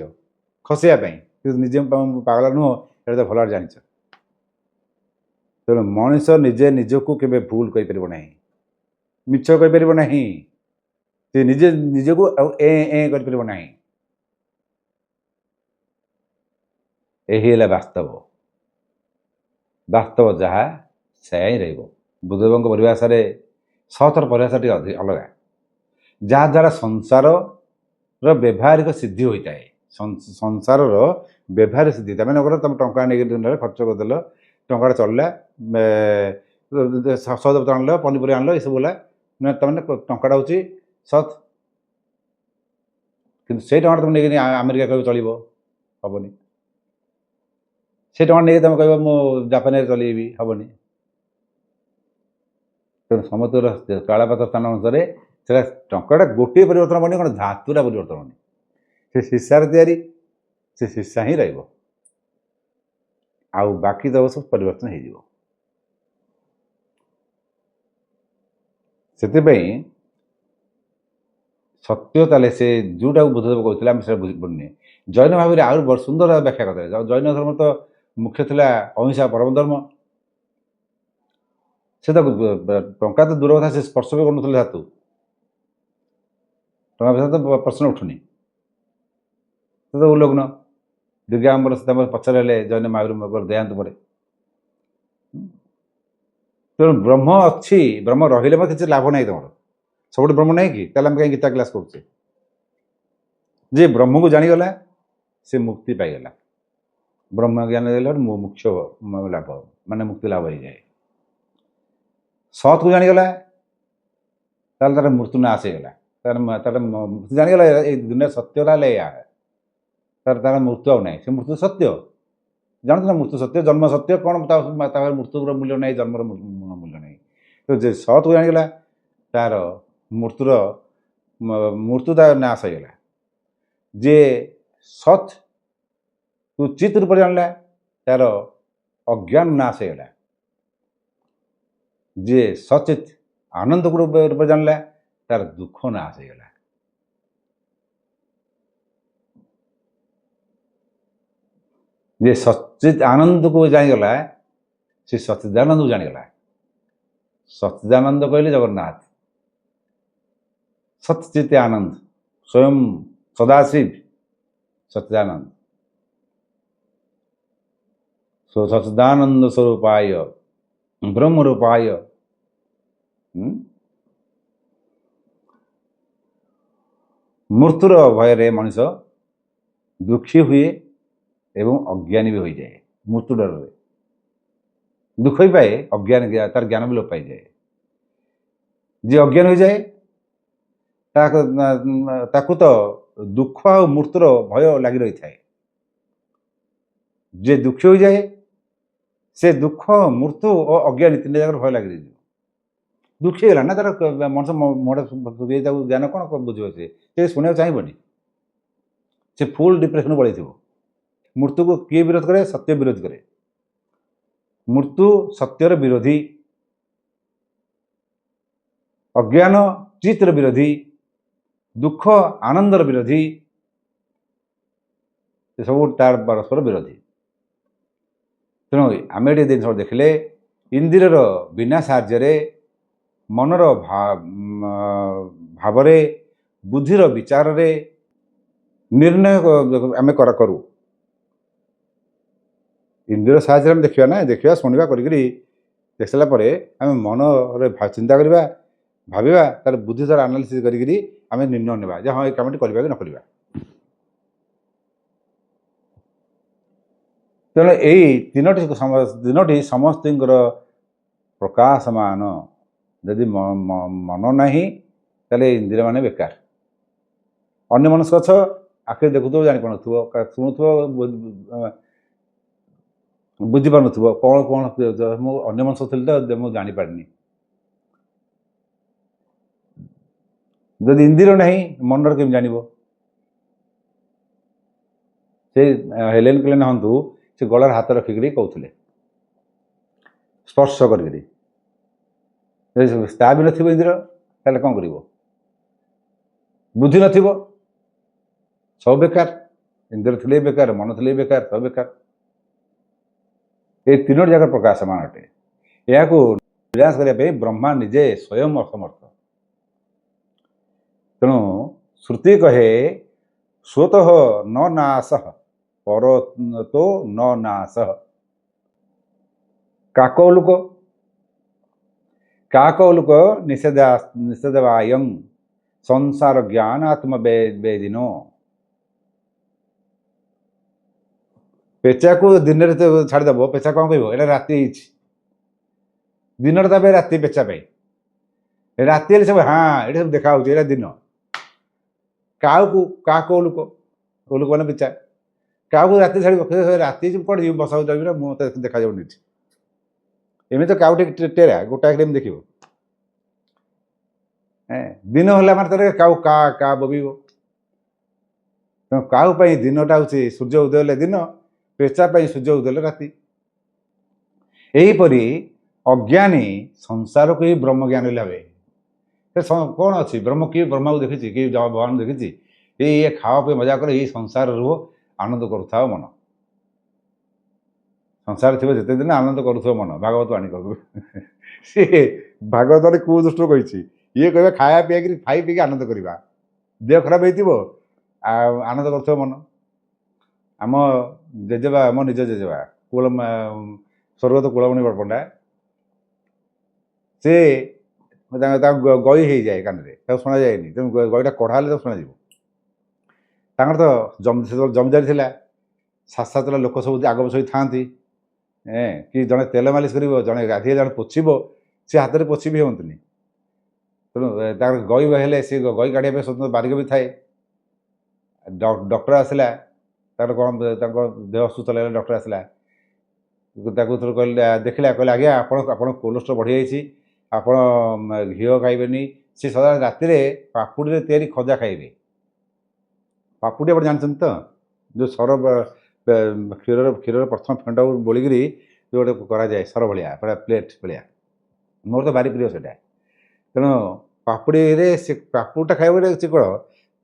ଖସିବା ପାଇଁ, କିନ୍ତୁ ନିଜେ ପାଗଳା ନୁହଁ, ଏଇଟା ତ ଭଲ ଭାବରେ ଜାଣିଛ। ତେଣୁ ମଣିଷ ନିଜେ ନିଜକୁ କେବେ ଭୁଲ କହିପାରିବ ନାହିଁ, ମିଛ କହିପାରିବ ନାହିଁ। ସେ ନିଜେ ନିଜକୁ ଆଉ କରିପାରିବ ନାହିଁ। ଏହି ହେଲା ବାସ୍ତବ। ବାସ୍ତବ ଯାହା ସେୟା ହିଁ ରହିବ। ବୁଦ୍ଧଦେବଙ୍କ ପରିଭାଷାରେ ସତର ପରିଭାଷା ଟିକେ ଅଲଗା, ଯାହାଦ୍ୱାରା ସଂସାରର ବ୍ୟବହାରିକ ସିଦ୍ଧି ହୋଇଥାଏ। ସଂସାରର ବ୍ୟବହାର ସିଦ୍ଧି ତା ମାନେ ତମେ ଟଙ୍କା ନେଇକି ଦୁନିଆରେ ଖର୍ଚ୍ଚ କରିଦେଲ, ଟଙ୍କାଟା ଚଳିଲା, ସଉଦାପତ୍ର ଆଣିଲ, ପନିପରିବା ଆଣିଲ, ଏସବୁ ହେଲା ତାମାନେ ଟଙ୍କାଟା ହେଉଛି ସତ୍। କିନ୍ତୁ ସେଇ ଟଙ୍କାଟା ତମେ ନେଇକି ଆମେରିକା କହିବ ଚଳିବ, ହେବନି। ସେ ଟଙ୍କା ନେଇକି ତମେ କହିବ ମୁଁ ଜାପାନରେ ଚଲେଇବି, ହେବନି। ତେଣୁ ସମସ୍ତଙ୍କର କାଳପାତ୍ର ସ୍ଥାନ ଅନୁସାରେ ସେଟା ଟଙ୍କାଟା ଗୋଟିଏ ପରିବର୍ତ୍ତନ ହେବନି, କ'ଣ ଧାତୁଟା ପରିବର୍ତ୍ତନ ହେବନି। ସେ ଶିଶାରେ ତିଆରି, ସେ ଶିଶା ହିଁ ରହିବ, ଆଉ ବାକି ତକ ସବୁ ପରିବର୍ତ୍ତନ ହେଇଯିବ। ସେଥିପାଇଁ ସତ୍ୟ ତାହେଲେ ସେ ଯେଉଁଟାକୁ ବୁଦ୍ଧଦେବ କହୁଥିଲେ ଆମେ ସେଟା ବୁଝିପାରୁନି। ଜୈନ ଭାବରେ ଆହୁରି ସୁନ୍ଦର ବ୍ୟାଖ୍ୟା କରିଥିଲେ। ଜୈନ ଧର୍ମ ତ ମୁଖ୍ୟ ଥିଲା ଅହିଂସା ପରମ ଧର୍ମ। ସେ ତ ଟଙ୍କା ତ ଦୂର କଥା, ସେ ସ୍ପର୍ଶ ବି କରୁନଥିଲେ ଧାତୁ। ଟଙ୍କା ପଇସା ତ ପ୍ରଶ୍ନ ଉଠୁନି, ସେ ତ ଉଲ୍ଲଗ୍ନ। ଦିବ୍ୟାମ୍ବର ସୀତାମ୍ବର ପଛରେ ହେଲେ ଜୈନ ମହାବୀର ଦେହାନ୍ତ ପରେ। ତେଣୁ ବ୍ରହ୍ମ ଅଛି, ବ୍ରହ୍ମ ରହିଲେ ମଧ୍ୟ କିଛି ଲାଭ ନାହିଁ ତମର। ସବୁଠି ବ୍ରହ୍ମ ନାହିଁ କି? ତାହେଲେ ଆମେ କାହିଁ ଗୀତା କ୍ଲାସ୍ କରୁଛେ? ଯେ ବ୍ରହ୍ମକୁ ଜାଣିଗଲା ସେ ମୁକ୍ତି ପାଇଗଲା। ବ୍ରହ୍ମ ଜ୍ଞାନ ଦେଲେ ମୋକ୍ଷ ଲାଭ, ମାନେ ମୁକ୍ତି ଲାଭ ହେଇଯାଏ। ସତ୍କୁ ଜାଣିଗଲା ତାହେଲେ ତାର ମୃତ୍ୟୁ ନାଶ ହେଇଗଲା। ତାର ଜାଣିଗଲା ଏଇ ଦୁନିଆ ସତ୍ୟଟା ହେଲେ ଏଇଆ, ତାର ମୃତ୍ୟୁ ଆଉ ନାହିଁ। ସେ ମୃତ୍ୟୁ ସତ୍ୟ ଜାଣୁଛୁ ନା, ମୃତ୍ୟୁ ସତ୍ୟ, ଜନ୍ମ ସତ୍ୟ। କ'ଣ ତାର ମୃତ୍ୟୁର ମୂଲ୍ୟ ନାହିଁ, ଜନ୍ମର ମୂଲ୍ୟ ନାହିଁ। ତ ଯେ ସତ୍କୁ ଜାଣିଗଲା ତାର ମୃତ୍ୟୁ ତାର ନାଶ ହେଇଗଲା। ଯେ ସତ୍ ଚିତ୍ ରୂପରେ ଜାଣିଲା ତାର ଅଜ୍ଞାନ ନାଶ ହେଇଗଲା। ଯେ ସଚିତ୍ ଆନନ୍ଦ ରୂପରେ ଜାଣିଲା ତାର ଦୁଃଖ ନାଶ ହେଇଗଲା। ଯେ ସଚିତ୍ ଆନନ୍ଦକୁ ଜାଣିଗଲା ସେ ସଚିଦାନନ୍ଦକୁ ଜାଣିଗଲା। ସଚିଦାନନ୍ଦ କହିଲେ ଜଗନ୍ନାଥ, ସଚିତ୍ ଆନନ୍ଦ ସ୍ୱୟଂ ସଦାଶିବ ସଚିଦାନନ୍ଦ, ସଚିଦାନନ୍ଦ ସ୍ୱରୂପାୟ ବ୍ରହ୍ମ ରୂପାୟ। ମୃତ୍ୟୁର ଭୟରେ ମଣିଷ ଦୁଃଖୀ ହୁଏ ଏବଂ ଅଜ୍ଞାନୀ ବି ହୋଇଯାଏ। ମୃତ୍ୟୁ ଡରରେ ଦୁଃଖ ବି ପାଏ, ଅଜ୍ଞାନ ତାର ଜ୍ଞାନ ବି ଲୋପ ପାଇଯାଏ। ଯିଏ ଅଜ୍ଞାନ ହୋଇଯାଏ ତାକୁ ତ ଦୁଃଖ ଆଉ ମୃତ୍ୟୁର ଭୟ ଲାଗି ରହିଥାଏ। ଯିଏ ଦୁଃଖୀ ହୋଇଯାଏ ସେ ଦୁଃଖ, ମୃତ୍ୟୁ ଓ ଅଜ୍ଞାନୀ ତିନି ଜାଗାରେ ଭୟ ଲାଗି ରହିଯିବ। ଦୁଃଖୀ ହେଇଗଲା ନା, ତାର ମଣିଷ ତାକୁ ଜ୍ଞାନ କ'ଣ ବୁଝିବ? ସେ ଶୁଣିବାକୁ ଚାହିଁବନି, ସେ ଫୁଲ୍ ଡିପ୍ରେସନ୍ ପଳେଇଥିବ। ମୃତ୍ୟୁକୁ କିଏ ବିରୋଧ କରେ? ସତ୍ୟ ବିରୋଧ କରେ। ମୃତ୍ୟୁ ସତ୍ୟର ବିରୋଧୀ, ଅଜ୍ଞାନ ଚିତ୍ର ବିରୋଧୀ, ଦୁଃଖ ଆନନ୍ଦର ବିରୋଧୀ, ଏସବୁ ତାର ପରସ୍ପର ବିରୋଧୀ। ତେଣୁ ଆମେ ଏଠି ଜିନିଷ ଦେଖିଲେ, ଇନ୍ଦ୍ରିୟର ବିନା ସାହାଯ୍ୟରେ, ମନର ଭାବରେ, ବୁଦ୍ଧିର ବିଚାରରେ ନିର୍ଣ୍ଣୟ ଆମେ କରୁ। ଇନ୍ଦ୍ରିୟ ସାହାଯ୍ୟରେ ଆମେ ଦେଖିବା ନା, ଦେଖିବା ଶୁଣିବା କରିକିରି ଦେଖିସାରିଲା ପରେ ଆମେ ମନରେ ଚିନ୍ତା କରିବା, ଭାବିବା, ତାର ବୁଦ୍ଧି ଦ୍ୱାରା ଆନାଲିସିସ୍ କରିକିରି ଆମେ ନିର୍ଣ୍ଣୟ ନେବା ଯେ ହଁ ଏ କାମଟି କରିବା କି ନ କରିବା। ତେଣୁ ଏଇ ତିନୋଟି ସମସ୍ତଙ୍କର ପ୍ରକାଶମାନ। ଯଦି ମନ ନାହିଁ ତାହେଲେ ଇନ୍ଦ୍ରିୟମାନେ ବେକାର। ଅନ୍ୟ ମନସ୍କ ଗଛ ଆଖିରେ ଦେଖୁଥିବ ଜାଣିପାରୁନଥିବ, ଶୁଣୁଥିବ ବୁଝିପାରୁନଥିବ କ'ଣ କ'ଣ ମୁଁ ଅନ୍ୟ ମନସ୍କ ଥିଲି ତ ମୁଁ ଜାଣିପାରିନି। ଯଦି ଇନ୍ଦ୍ରିୟ ନାହିଁ ମନରେ କେମିତି ଜାଣିବ? ସେ ହେଲେନ୍ କେଲେନ୍ ହନ୍ତୁ ସେ ଗଳାରେ ହାତ ରଖିକିରି କହୁଥିଲେ ସ୍ପର୍ଶ କରିକିରି। ତା ବି ନଥିବ ଇନ୍ଦ୍ରିୟ ତାହେଲେ କ'ଣ କରିବ? ବୁଦ୍ଧି ନଥିବ, ସବୁ ବେକାର। ଇନ୍ଦ୍ରିୟ ଥିଲେ ବେକାର, ମନ ଥିଲେ ବେକାର, ସବୁ ବେକାର। এই ତିନୋଟି ଯାକ ପ୍ରକାଶମାନ ଅଟେ। ଏହାକୁ ନିରାଶ କରିବା ପାଇଁ ବ୍ରହ୍ମା ନିଜେ ସ୍ୱୟଂ ଅସମର୍ଥ। ତେଣୁ ଶ୍ରୁତି କହେ ସ୍ୱତଃ ନ ନାଶଃ ପରତୋ ନ ନାଶଃ। କାକୌଲୁକ ନିଷେଧାୟଂ ସଂସାର ଜ୍ଞାନ ଆତ୍ମବେଦିନୋ। ପେଚାକୁ ଦିନରେ ଛାଡ଼ିଦେବ, ପେଚା କ'ଣ କହିବ? ଏଇଟା ରାତି ହେଇଛି। ଦିନଟା ତା ପାଇଁ ରାତି, ପେଚା ପାଇଁ ରାତି ହେଲେ ସବୁ ହଁ ଏଇଟା ସବୁ ଦେଖାହେଉଛି, ଏଇଟା ଦିନ। କାକୌଲୁକ ମାନେ ପେଚା, କାହାକୁ ରାତି ଛାଡ଼ିବ? ରାତି କୁଆଡ଼େ ଯିବ? ବସାକୁ ଯାଉଛି ନା, ମୁଁ ମତେ ଦେଖାଯାଉନି ଏଠି। ଏମିତି ତ କାଉ ଟିକେ ଟେରା ଗୋଟାଏ ଟାଇମ୍ ଦେଖିବ। ଦିନ ହେଲା ମାନେ ତାର କାଉ କା ବୋବିବ। ତେଣୁ କାଉ ପାଇଁ ଦିନଟା ହେଉଛି ସୂର୍ଯ୍ୟ ଉଦୟ ହେଲେ ଦିନ, ପେଚା ପାଇଁ ସୂର୍ଯ୍ୟ ଉଦୟ ହେଲେ ରାତି। ଏହିପରି ଅଜ୍ଞାନୀ ସଂସାରକୁ ହିଁ ବ୍ରହ୍ମଜ୍ଞାନ ଭାବେ। କ'ଣ ଅଛି? ବ୍ରହ୍ମ କିଏ? ବ୍ରହ୍ମାକୁ ଦେଖିଛି? କିଏ ଭଗବାନ ଦେଖିଛି? ଇଏ ଖାଅ ପାଇଁ ମଜା କରେ, ଏଇ ସଂସାର ରୁହ, ଆନନ୍ଦ କରୁଥାଉ ମନ। ସଂସାର ଥିବ ଯେତେ ଦିନ ଆନନ୍ଦ କରୁଥିବ ମନ। ଭାଗବତ ବାଣୀ କହିବ। ସିଏ ଭାଗବତରେ କେଉଁ ଦୃଷ୍ଟିରୁ କହିଛି? ଇଏ କହିବେ ଖାଇବା ପିଇକିରି ଖାଇ ପିଇକି ଆନନ୍ଦ କରିବା। ଦେହ ଖରାପ ହେଇଥିବ ଆଉ ଆନନ୍ଦ କରୁଥିବ ମନ। ଆମ ଜେଜେବା, ଆମ ନିଜ ଜେଜେବା ସ୍ୱର୍ଗତ କୁଳମଣି ବଡ଼ପଣ୍ଡା, ସେ ତାଙ୍କ ଗଇ ହେଇଯାଏ କାନରେ, ତାକୁ ଶୁଣାଯାଏନି। ତେଣୁ ଗଇଟା କଢ଼ା ହେଲେ ତାକୁ ଶୁଣାଯିବ। ତାଙ୍କର ତ ଜମିଦାରୀ ଥିଲା, ସାତ ଲୋକ ସବୁ ଆଗ ବସେଇ ଥାଆନ୍ତି। କି ଜଣେ ତେଲ ମାଲିସ କରିବ, ଜଣେ ଗାଧୋଇ, ଜଣେ ପୋଛିବ, ସେ ହାତରେ ପୋଛି ବି ହୁଅନ୍ତିନି। ତେଣୁ ତାଙ୍କର ଗଇ ହେଲେ ସେ ଗଇ କାଢ଼ିବା ପାଇଁ ସ୍ୱତନ୍ତ୍ର ବାରିକ ବି ଥାଏ। ଡକ୍ଟର ଆସିଲା, ତାଙ୍କର କ'ଣ ତାଙ୍କ ଦେହ ଅସୁସ୍ଥ ଲାଗିଲା, ଡକ୍ଟର ଆସିଲା, ତାକୁ କହିଲେ, ଦେଖିଲା, କହିଲେ ଆଜ୍ଞା ଆପଣ କୋଲେଷ୍ଟ୍ରଲ ବଢ଼ିଯାଇଛି, ଆପଣ ଘିଅ ଖାଇବେନି। ସେ ସଦାବେଳେ ରାତିରେ ପାପୁଡ଼ିରେ ତିଆରି ଖଜା ଖାଇବେ। ପାପୁଡ଼ି ଆପଣ ଜାଣିଛନ୍ତି ତ, ଯେଉଁ କ୍ଷୀରର ପ୍ରଥମ ଫେଣ୍ଡକୁ ବୋଳିକିରି ଯେଉଁ ଗୋଟେ କରାଯାଏ ସର ଭଳିଆ, ପୁରା ପ୍ଲେଟ୍ ଭଳିଆ। ମୋର ତ ଭାରି ପ୍ରିୟ ସେଇଟା। ତେଣୁ ପାପୁଡ଼ିରେ ସେ ପାପୁଡ଼ିଟା ଖାଇବାକୁ ଚିକଣ,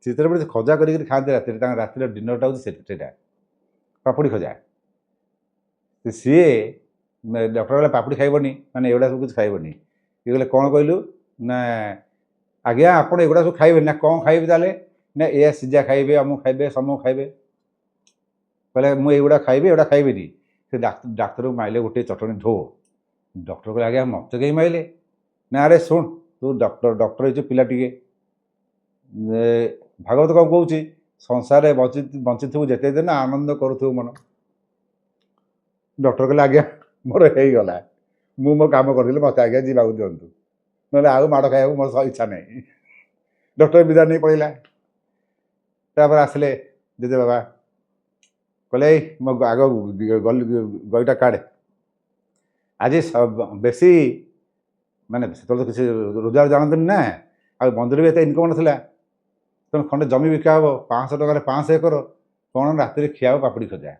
ସେଥିରେ ପୁଣି ଖଜା କରିକି ଖାଆନ୍ତି ରାତିରେ। ତାଙ୍କ ରାତିର ଡିନରଟା ହେଉଛି ସେଇଟା, ପାପୁଡ଼ି ଖଜା। ସିଏ ଡକ୍ଟର କହିଲେ ପାପୁଡ଼ି ଖାଇବନି, ମାନେ ଏଗୁଡ଼ା ସବୁ କିଛି ଖାଇବନି। ଇଏ କହିଲେ କ'ଣ କହିଲୁ? ନା ଆଜ୍ଞା ଆପଣ ଏଗୁଡ଼ା ସବୁ ଖାଇବେନି। ନା କ'ଣ ଖାଇବେ ତାହେଲେ? ନା ଏ ସିଝା ଖାଇବେ, ଅମୁକ ଖାଇବେ, ସମୁକ ଖାଇବେ। କହିଲେ ମୁଁ ଏଇଗୁଡ଼ା ଖାଇବି, ଏଗୁଡ଼ା ଖାଇବିନି। ସେ ଡାକ୍ତରକୁ ମାଇଲେ ଗୋଟିଏ ଚଟଣି ଢୋ। ଡକ୍ଟର କହିଲେ ଆଜ୍ଞା ମୋତେ କେହି ମାଇଲେ? ନା ଆରେ ଶୁଣ, ତୁ ଡକ୍ଟର ହେଇଛୁ ପିଲା ଟିକେ। ଭାଗବତ କ'ଣ କହୁଛି? ସଂସାରରେ ବଞ୍ଚିଥିବୁ ଯେତେ ଦିନ ଆନନ୍ଦ କରୁଥିବୁ ମନ। ଡକ୍ଟର କହିଲେ ଆଜ୍ଞା ମୋର ହେଇଗଲା, ମୁଁ ମୋ କାମ କରିଦେଲି, ମୋତେ ଆଜ୍ଞା ଯିବାକୁ ଦିଅନ୍ତୁ, ନହେଲେ ଆଉ ମାଡ଼ ଖାଇବାକୁ ମୋର ଇଚ୍ଛା ନାହିଁ। ଡକ୍ଟର ବିଦାୟ ନେଇ ପଳେଇଲା। ତାପରେ ଆସିଲେ ଜେଜେ ବାବା, କହିଲେ ଏଇ ମୋ ଆଗ ଗଇଟା କାଢ଼େ। ଆଜି ବେଶୀ ମାନେ ସେତେବେଳେ ତ କିଛି ରୋଜଗାର ଜାଣନ୍ତିନି ନା, ଆଉ ମନ୍ଦିର ବି ଏତେ ଇନକମ୍ ନଥିଲା। ତେଣୁ ଖଣ୍ଡେ ଜମି ବିକା ହେବ, 500 ଟଙ୍କାରେ 500 ଏକର। କ'ଣ ରାତିରେ ଖିଆ ହେବ ପାପୁଡ଼ି ଖଜା।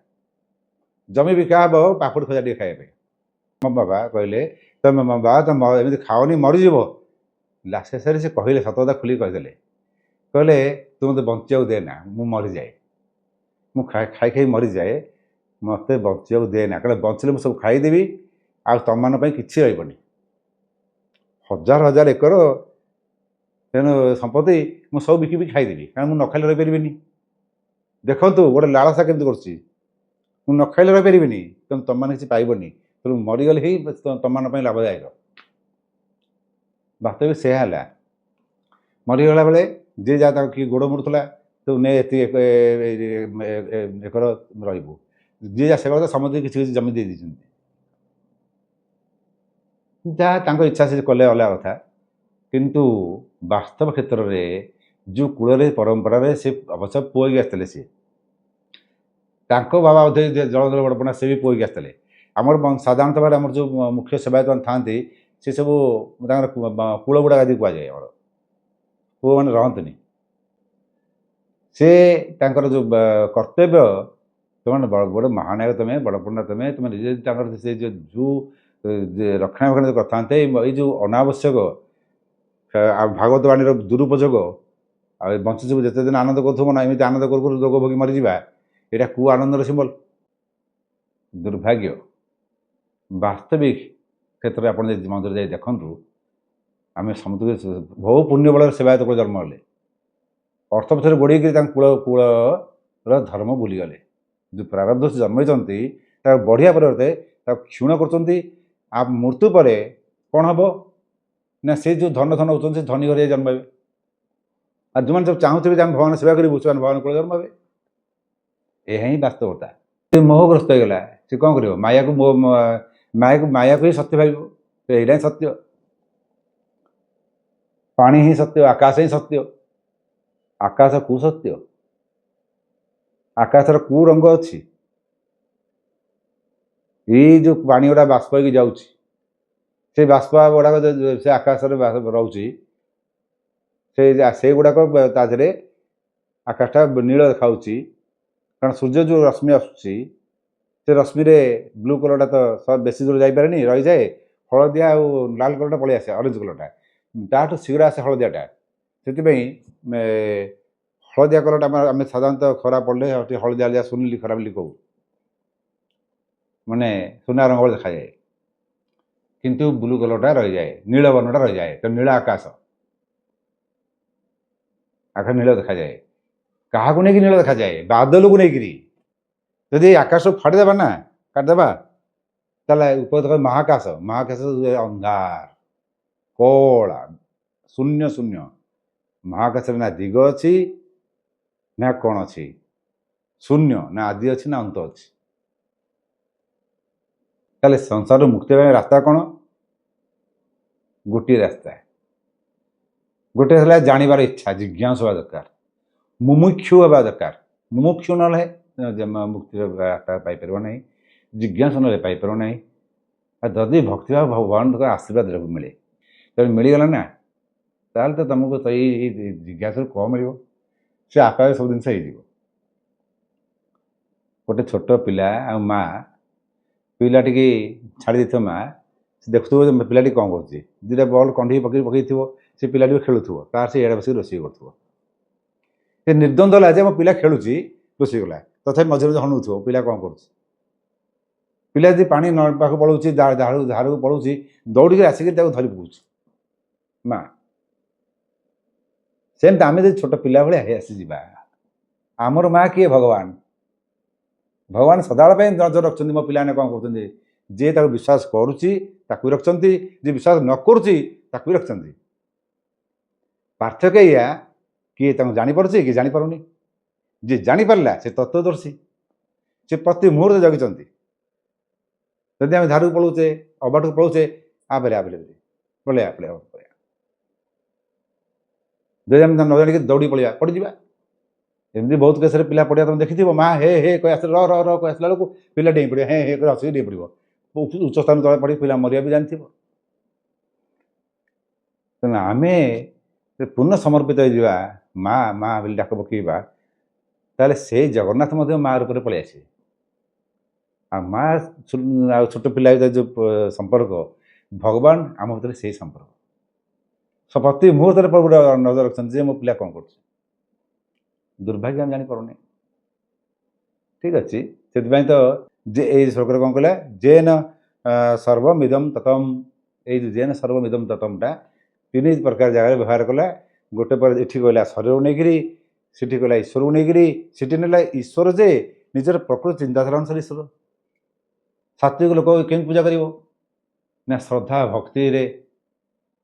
ଜମି ବିକା ହେବ ପାପୁଡ଼ି ଖଜା ଟିକେ ଖାଇବା ପାଇଁ। ମୋ ବାବା କହିଲେ ତମେ ଏମିତି ଖାଅନି, ମରିଯିବ। ଶେଷରେ ସେ କହିଲେ, ସତ କଥା ଖୋଲିକି କହିଦେଲେ, କହିଲେ ତୁ ମୋତେ ବଞ୍ଚିବାକୁ ଦେ ନା, ମୁଁ ମରିଯାଏ, ମୁଁ ଖାଇ ମରିଯାଏ, ମୋତେ ବଞ୍ଚିବାକୁ ଦେ ନା। କହିଲେ ବଞ୍ଚିଲେ ମୁଁ ସବୁ ଖାଇଦେବି, ଆଉ ତମମାନଙ୍କ ପାଇଁ କିଛି ରହିବନି। ହଜାର ଏକର ତେଣୁ ସମ୍ପତ୍ତି ମୁଁ ସବୁ ବିକି ଖାଇଦେବି, କାରଣ ମୁଁ ନ ଖାଇଲେ ରହିପାରିବିନି। ଦେଖନ୍ତୁ ଗୋଟେ ଲାଳସା କେମିତି କରୁଛି। ମୁଁ ନ ଖାଇଲେ ରହିପାରିବିନି, ତେଣୁ ତୁମମାନେ କିଛି ପାଇବନି, ତେଣୁ ମରିଗଲେ ହିଁ ତୁମମାନଙ୍କ ପାଇଁ ଲାଭଦାୟକ। ବାସ୍ତବିକ ସେୟା ହେଲା। ମରିଗଲା ବେଳେ ଯିଏ ଯାହା ତାକୁ କିଏ ଗୋଡ଼ ମୋଡ଼ୁଥିଲା, ତୁ ନେ ଏତିକି ଏକର ରହିବୁ, ଯିଏ ଯାହା ସେବା ସମସ୍ତେ କିଛି କିଛି ଜମି ଦେଇ ଦେଇଛନ୍ତି। ଯାହା ତାଙ୍କ ଇଚ୍ଛା ସେ କଲେ ଅଲଗା କଥା, କିନ୍ତୁ ବାସ୍ତବ କ୍ଷେତ୍ରରେ ଯେଉଁ କୂଳରେ ପରମ୍ପରାରେ ସେ ଅବଶ୍ୟ ପୁଅ ହେଇକି ଆସିଥିଲେ, ସିଏ ତାଙ୍କ ବାବା ବୋଧେ ଜଳଧର ବଡ଼ପଣ୍ଡା ସେ ବି ପୁଅ ହେଇକି ଆସିଥିଲେ। ଆମର ସାଧାରଣତଃ ଭାବରେ ଆମର ଯେଉଁ ମୁଖ୍ୟ ସେବାୟତମାନେ ଥାଆନ୍ତି ସେ ସବୁ ତାଙ୍କର କୂଳବୁଡ଼ା ଗାଦି କୁହାଯାଏ। ଆମର ପୁଅମାନେ ରହନ୍ତିନି। ସେ ତାଙ୍କର ଯେଉଁ କର୍ତ୍ତବ୍ୟ, ତୁମେ ବଡ଼ ମହାନାୟକ, ତୁମେ ବଡ଼ପଣ୍ଡା, ତୁମେ ନିଜେ ତାଙ୍କର ସେ ଯେଉଁ ରକ୍ଷଣାବେକ୍ଷଣ କରିଥାନ୍ତେ, ଏଇ ଯେଉଁ ଅନାବଶ୍ୟକ ଭାଗବତ ବାଣୀର ଦୁରୁପଯୋଗ, ଆଉ ବଞ୍ଚିଯିବୁ ଯେତେ ଦିନ ଆନନ୍ଦ କରୁଥିବ ନା, ଏମିତି ଆନନ୍ଦ କରୁ କରୁ ରୋଗ ଭୋଗୀ ମରିଯିବା, ଏଇଟା କେଉଁ ଆନନ୍ଦର ସିମ୍ବଲ? ଦୁର୍ଭାଗ୍ୟ। ବାସ୍ତବିକ କ୍ଷେତ୍ରରେ ଆପଣ ଯଦି ମନ୍ଦିର ଯାଇ ଦେଖନ୍ତୁ, ଆମେ ସମସ୍ତଙ୍କୁ ବହୁ ପୁଣ୍ୟ ବଳରେ ସେବାୟତ କୂଳ ଜନ୍ମ ହେଲେ, ଅର୍ଥ ପଛରେ ଗୋଡ଼େଇକି ତାଙ୍କ କୂଳର ଧର୍ମ ଭୁଲିଗଲେ। ଯେଉଁ ପ୍ରାରବ୍ଧ ସେ ଜନ୍ମେଇଛନ୍ତି ତାକୁ ବଢ଼ିଆ ପରିବର୍ତ୍ତେ ତାକୁ କ୍ଷୁଣ୍ଣ କରୁଛନ୍ତି। ଆଉ ମୃତ୍ୟୁ ପରେ କ'ଣ ହେବ ନା, ସେ ଯେଉଁ ଧନ ହେଉଛନ୍ତି ସେ ଧନୀ ଘରେ ଜନ୍ମ ହେବେ। ଆଉ ଯେଉଁମାନେ ସବୁ ଚାହୁଁଥିବେ ଯେ ଆମେ ଭଗବାନ ସେବା କରିବୁ, ସେମାନେ ଭଗବାନ କୂଳ ଜନ୍ମ ହେବେ। ଏହା ହିଁ ବାସ୍ତବତା। ସେ ମୋହଗ୍ରସ୍ତ ହେଇଗଲା, ସେ କ'ଣ କରିବ? ମାୟାକୁ ହିଁ ସତ୍ୟ ଭାବିବ। ଏଇଟା ହିଁ ସତ୍ୟ। ପାଣି ହିଁ ସତ୍ୟ, ଆକାଶ ହିଁ ସତ୍ୟ। ଆକାଶ କୁ ସତ୍ୟ? ଆକାଶର କେଉଁ ରଙ୍ଗ ଅଛି? ଏଇ ଯେଉଁ ପାଣି ଗୁଡ଼ା ବାଷ୍ପ ହେଇକି ଯାଉଛି, ସେ ବାଷ୍ପ ଗୁଡ଼ାକ ସେ ଆକାଶରେ ରହୁଛି, ସେଗୁଡ଼ାକ ତା ଦେହରେ ଆକାଶଟା ନୀଳ ଦେଖାଉଛି। କାରଣ ସୂର୍ଯ୍ୟ ଯେଉଁ ରଶ୍ମି ଆସୁଛି, ସେ ରଶ୍ମିରେ ବ୍ଲୁ କଲର୍ଟା ତ ବେଶୀ ଦୂର ଯାଇପାରେନି, ରହିଯାଏ। ହଳଦିଆ ଆଉ ଲାଲ କଲର୍ଟା ପଳେଇ ଆସେ, ଅରେଞ୍ଜ କଲର୍ଟା ତାଠୁ ଶୀଘ୍ର ଆସେ ହଳଦିଆଟା। ସେଥିପାଇଁ ହଳଦିଆ କଲର୍ଟା ଆମେ ସାଧାରଣତଃ ଖରା ପଡ଼ିଲେ ହଳଦିଆ ହଳଦିଆ ସୁନିଲି ଖରା ବୋଲି କହୁ, ମାନେ ସୁନା ରଙ୍ଗ ଭଳି ଦେଖାଯାଏ। କିନ୍ତୁ ବ୍ଲୁ କଲର୍ଟା ରହିଯାଏ, ନୀଳ ବର୍ଣ୍ଣଟା ରହିଯାଏ। ତ ନୀଳ ଆକାଶ ନୀଳ ଦେଖାଯାଏ। କାହାକୁ ନେଇକି ନୀଳ ଦେଖାଯାଏ? ବାଦଲକୁ ନେଇକିରି। ଯଦି ଆକାଶକୁ ଫାଡ଼ିଦେବା ନା, କାଟିଦେବା, ତାହେଲେ ଉପରେ ମହାକାଶ। ମହାକାଶ ଅନ୍ଧାର, କଳା, ଶୂନ୍ୟ ଶୂନ୍ୟ। ମହାକାଶରେ ନା ଦିଗ ଅଛି ନା କ'ଣ ଅଛି, ଶୂନ୍ୟ, ନା ଆଦି ଅଛି ନା ଅନ୍ତ ଅଛି। ତାହେଲେ ସଂସାରରୁ ମୁକ୍ତି ପାଇଁ ରାସ୍ତା କ'ଣ? ଗୋଟିଏ ରାସ୍ତା। ଗୋଟିଏ ହେଲା ଜାଣିବାର ଇଚ୍ଛା, ଜିଜ୍ଞାସୁ ହେବା ଦରକାର, ମୁମୁକ୍ଷୁ ହେବା ଦରକାର। ମୁମୁକ୍ଷୁ ନହେଲେ ମୁକ୍ତିର ରାସ୍ତା ପାଇପାରିବ ନାହିଁ, ଜିଜ୍ଞାସୁ ନହେଲେ ପାଇପାରିବ ନାହିଁ। ଆଉ ଯଦି ଭକ୍ତିଭାବ ଭଗବାନଙ୍କ ଆଶୀର୍ବାଦ ମିଳେ, ତେଣୁ ମିଳିଗଲା ନା, ତାହେଲେ ତ ତୁମକୁ ଏଇ ଜିଜ୍ଞାସାରୁ କ'ଣ ମିଳିବ? ସେ ଆପେ ସବୁ ଜିନିଷ ହେଇଯିବ। ଗୋଟେ ଛୋଟ ପିଲା ଆଉ ମା', ପିଲାଟିକି ଛାଡ଼ି ଦେଇଥିବ ମା', ସେ ଦେଖୁଥିବ ଯେ ପିଲାଟି କ'ଣ କରୁଛି। ଦୁଇଟା ବଲ୍ କଣ୍ଢେଇ ପକେଇଥିବ, ସେ ପିଲାଟି ଖେଳୁଥିବ, ତାର ସେ ଇଆଡ଼େ ବସିକି ରୋଷେଇ କରୁଥିବ। ସେ ନିର୍ଦ୍ୱନ୍ଦ ହେଲା ଯେ ମୋ ପିଲା ଖେଳୁଛି, ରୋଷେଇ କଲା, ତଥାପି ମଝିରେ ମଝିରେ ହଣୁଥିବ ପିଲା କ'ଣ କରୁଛି। ପିଲା ଯଦି ପାଣି ପାଖକୁ ପଳାଉଛି, ଧାରକୁ ପଳାଉଛି, ଦୌଡ଼ିକି ଆସିକି ତାକୁ ଧରି ପକାଉଛି ମା'। ସେମିତି ଆମେ ଯଦି ଛୋଟ ପିଲା ଭଳିଆ ହେଇ ଆସିଯିବା, ଆମର ମା' କିଏ? ଭଗବାନ। ଭଗବାନ ସଦାବେଳେ ପାଇଁ ନଜର ରଖିଛନ୍ତି ମୋ ପିଲାମାନେ କ'ଣ କରୁଛନ୍ତି। ଯିଏ ତାକୁ ବିଶ୍ୱାସ କରୁଛି ତାକୁ ବି ରଖିଛନ୍ତି, ଯିଏ ବିଶ୍ୱାସ ନ କରୁଛି ତାକୁ ବି ରଖିଛନ୍ତି। ପାର୍ଥକ୍ୟ ଏଇଆ, କିଏ ତାଙ୍କୁ ଜାଣିପାରୁଛି, କିଏ ଜାଣିପାରୁନି। ଯିଏ ଜାଣିପାରିଲା ସେ ତତ୍ତ୍ୱଦର୍ଶୀ, ସେ ପ୍ରତି ମୁହୂର୍ତ୍ତେ ଜଗିଛନ୍ତି। ଯଦି ଆମେ ଧାରକୁ ପଳାଉଛେ, ଅବାଟକୁ ପଳାଉଛେ, ଆବେଲେ ପଳେଇବା। ଯଦି ଆମେ ନ ଜାଣିକି ଦୌଡ଼ି ପଳେଇବା, ପଡ଼ିଯିବା। ଏମିତି ବହୁତ କେସରେ ପିଲା ପଡ଼ିବା ତୁମେ ଦେଖିଥିବ। ମା' ହେ ହେ କହି ଆସିଲେ ର କହି ଆସିଲା ବେଳକୁ ପିଲା ଡେଇଁ ପଡ଼ିବ, ହେ ହେ କରି ହସିକି ଡେଇଁ ପଡ଼ିବ, ଉଚ୍ଚ ସ୍ଥାନ ତଳେ ପଡ଼ି ପିଲା ମରିବା ବି ଜାଣିଥିବ। ତେଣୁ ଆମେ ପୂର୍ଣ୍ଣ ସମର୍ପିତ ହେଇଯିବା, ମା' ବୋଲି ଡାକ ପକେଇବା, ତାହେଲେ ସେଇ ଜଗନ୍ନାଥ ମଧ୍ୟ ମା' ରୂପରେ ପଳେଇ ଆସିବେ। ଆଉ ମା' ଆଉ ଛୋଟ ପିଲା ଭିତରେ ଯେଉଁ ସମ୍ପର୍କ, ଭଗବାନ ଆମ ଭିତରେ ସେଇ ସମ୍ପର୍କ। ପ୍ରତି ମୁହୂର୍ତ୍ତରେ ଗୋଟେ ନଜର ରଖିଛନ୍ତି ଯେ ମୋ ପିଲା କ'ଣ କରୁଛି। ଦୁର୍ଭାଗ୍ୟ ଆମେ ଜାଣିପାରୁନି। ଠିକ୍ ଅଛି। ସେଥିପାଇଁ ତ ଯେ ଏଇ ଶ୍ଲୋକରେ କ'ଣ କହିଲା, ଜେନ ସର୍ବମିଦମ୍ ତତମ୍। ଏଇ ଯେଉଁ ଜେନ ସର୍ବମିଦମ୍ ତତମ୍ଟା ତିନି ପ୍ରକାର ଜାଗାରେ ବ୍ୟବହାର କଲା। ଗୋଟେ ପରେ ଏଠି କହିଲା ଶରୀରକୁ ନେଇକିରି, ସେଠି କହିଲା ଈଶ୍ୱରକୁ ନେଇକିରି। ସେଠି ନେଲା ଈଶ୍ୱର ଯେ ନିଜର ପ୍ରକୃତ ଚିନ୍ତାଧାରା ଅନୁସାରେ ଈଶ୍ୱର। ସାତ୍ଵିକ ଲୋକ କେମିତି ପୂଜା କରିବ ନା ଶ୍ରଦ୍ଧା ଭକ୍ତିରେ।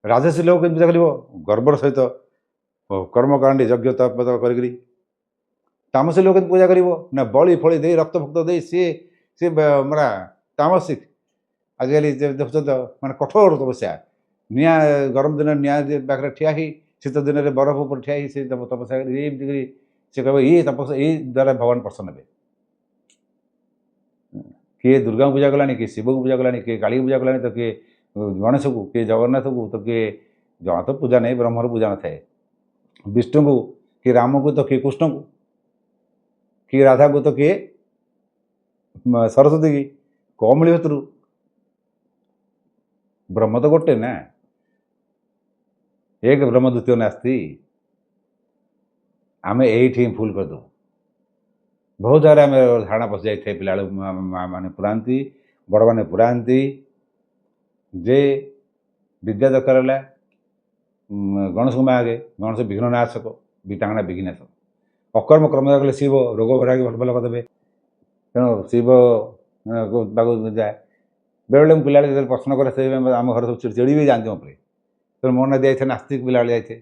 ରାଜସୀ ଲୋକ କେମିତି ପୂଜା କରିବ ଗର୍ବର ସହିତ କର୍ମକାଣ୍ଡି ଯଜ୍ଞ ତପ କରିକିରି। ତାମସୀ ଲୋକ କେମିତି ପୂଜା କରିବ ନା ବଳି ଫଳି ଦେଇ ରକ୍ତ ଫକ୍ତ ଦେଇ ସିଏ ସିଏ ମାନେ ତାମସିକ। ଆଜିକାଲି ଦେଖୁଛ ତ ମାନେ କଠୋର ତପସ୍ୟା, ନିଆଁ ଗରମ ଦିନରେ ନିଆଁ ପାଖରେ ଠିଆ ହେଇ, ଶୀତ ଦିନରେ ବରଫ ଉପରେ ଠିଆ ହେଇ ସେ ତପସ୍ୟା କରି ଏମିତି କରି ସେ କହିବ ଇଏ ତପସ୍ୟା, ଏଇ ଦ୍ୱାରା ଭଗବାନ ପ୍ରସନ୍ନ ହେବେ। କିଏ ଦୁର୍ଗାଙ୍କୁ ପୂଜା କଲାଣି, କିଏ ଶିବକୁ ପୂଜା କଲାଣି, କିଏ କାଳୀକୁ ପୂଜା କଲାଣି, ତ କିଏ ଗଣେଶକୁ, କିଏ ଜଗନ୍ନାଥକୁ, ତ କିଏ ଜଗନ୍ନାଥ ପୂଜା ନାହିଁ, ବ୍ରହ୍ମର ପୂଜା ନଥାଏ। ବିଷ୍ଣୁଙ୍କୁ, କିଏ ରାମକୁ, ତ କିଏ କୃଷ୍ଣଙ୍କୁ, କିଏ ରାଧାକୁ, ତ କିଏ ସରସ୍ୱତୀ କି। କଣ ମିଳିବ ସେଥିରୁ? ବ୍ରହ୍ମ ତ ଗୋଟେ ନା, ଏକ ବ୍ରହ୍ମ ଦ୍ୱିତୀୟ ନାସ୍ତି। ଆମେ ଏଇଠି ହିଁ ଭୁଲ କରିଦେବୁ। ବହୁତ ଜାଗାରେ ଆମେ ଧାରଣା ପଶି ଯାଇଥାଏ, ପିଲାବେଳୁ ମା ମାନେ ପୁରାନ୍ତି, ବଡ଼ମାନେ ପୁରାନ୍ତି ଯେ ବିଦ୍ୟା ଦରକାର ହେଲା ଗଣେଶକୁ ମାଗେ, ଗଣେଶ ବିଘ୍ନ ନାଶକ, ତାଙ୍କ ବିଘ୍ନେଶ। ଅକର୍ମ କର୍ମ କଲେ ଶିବ ରୋଗ ଭରାଗ ଭଲ କରିଦେବେ। ତେଣୁ ଶିବ ତାକୁ ଯାଏ। ବେଳେବେଳେ ମୁଁ ପିଲାବେଳେ ଯେତେବେଳେ ପ୍ରଶ୍ନ କରେ, ସେ ଆମ ଘରେ ସବୁ ଚିଡ଼ି ବି ଯାଆନ୍ତି ମୋ ଉପରେ। ତେଣୁ ମୋ ନା ଦିଆଯାଇଥାଏ ନାସ୍ତିକ ପିଲାବେଳେ ଯାଇଥାଏ।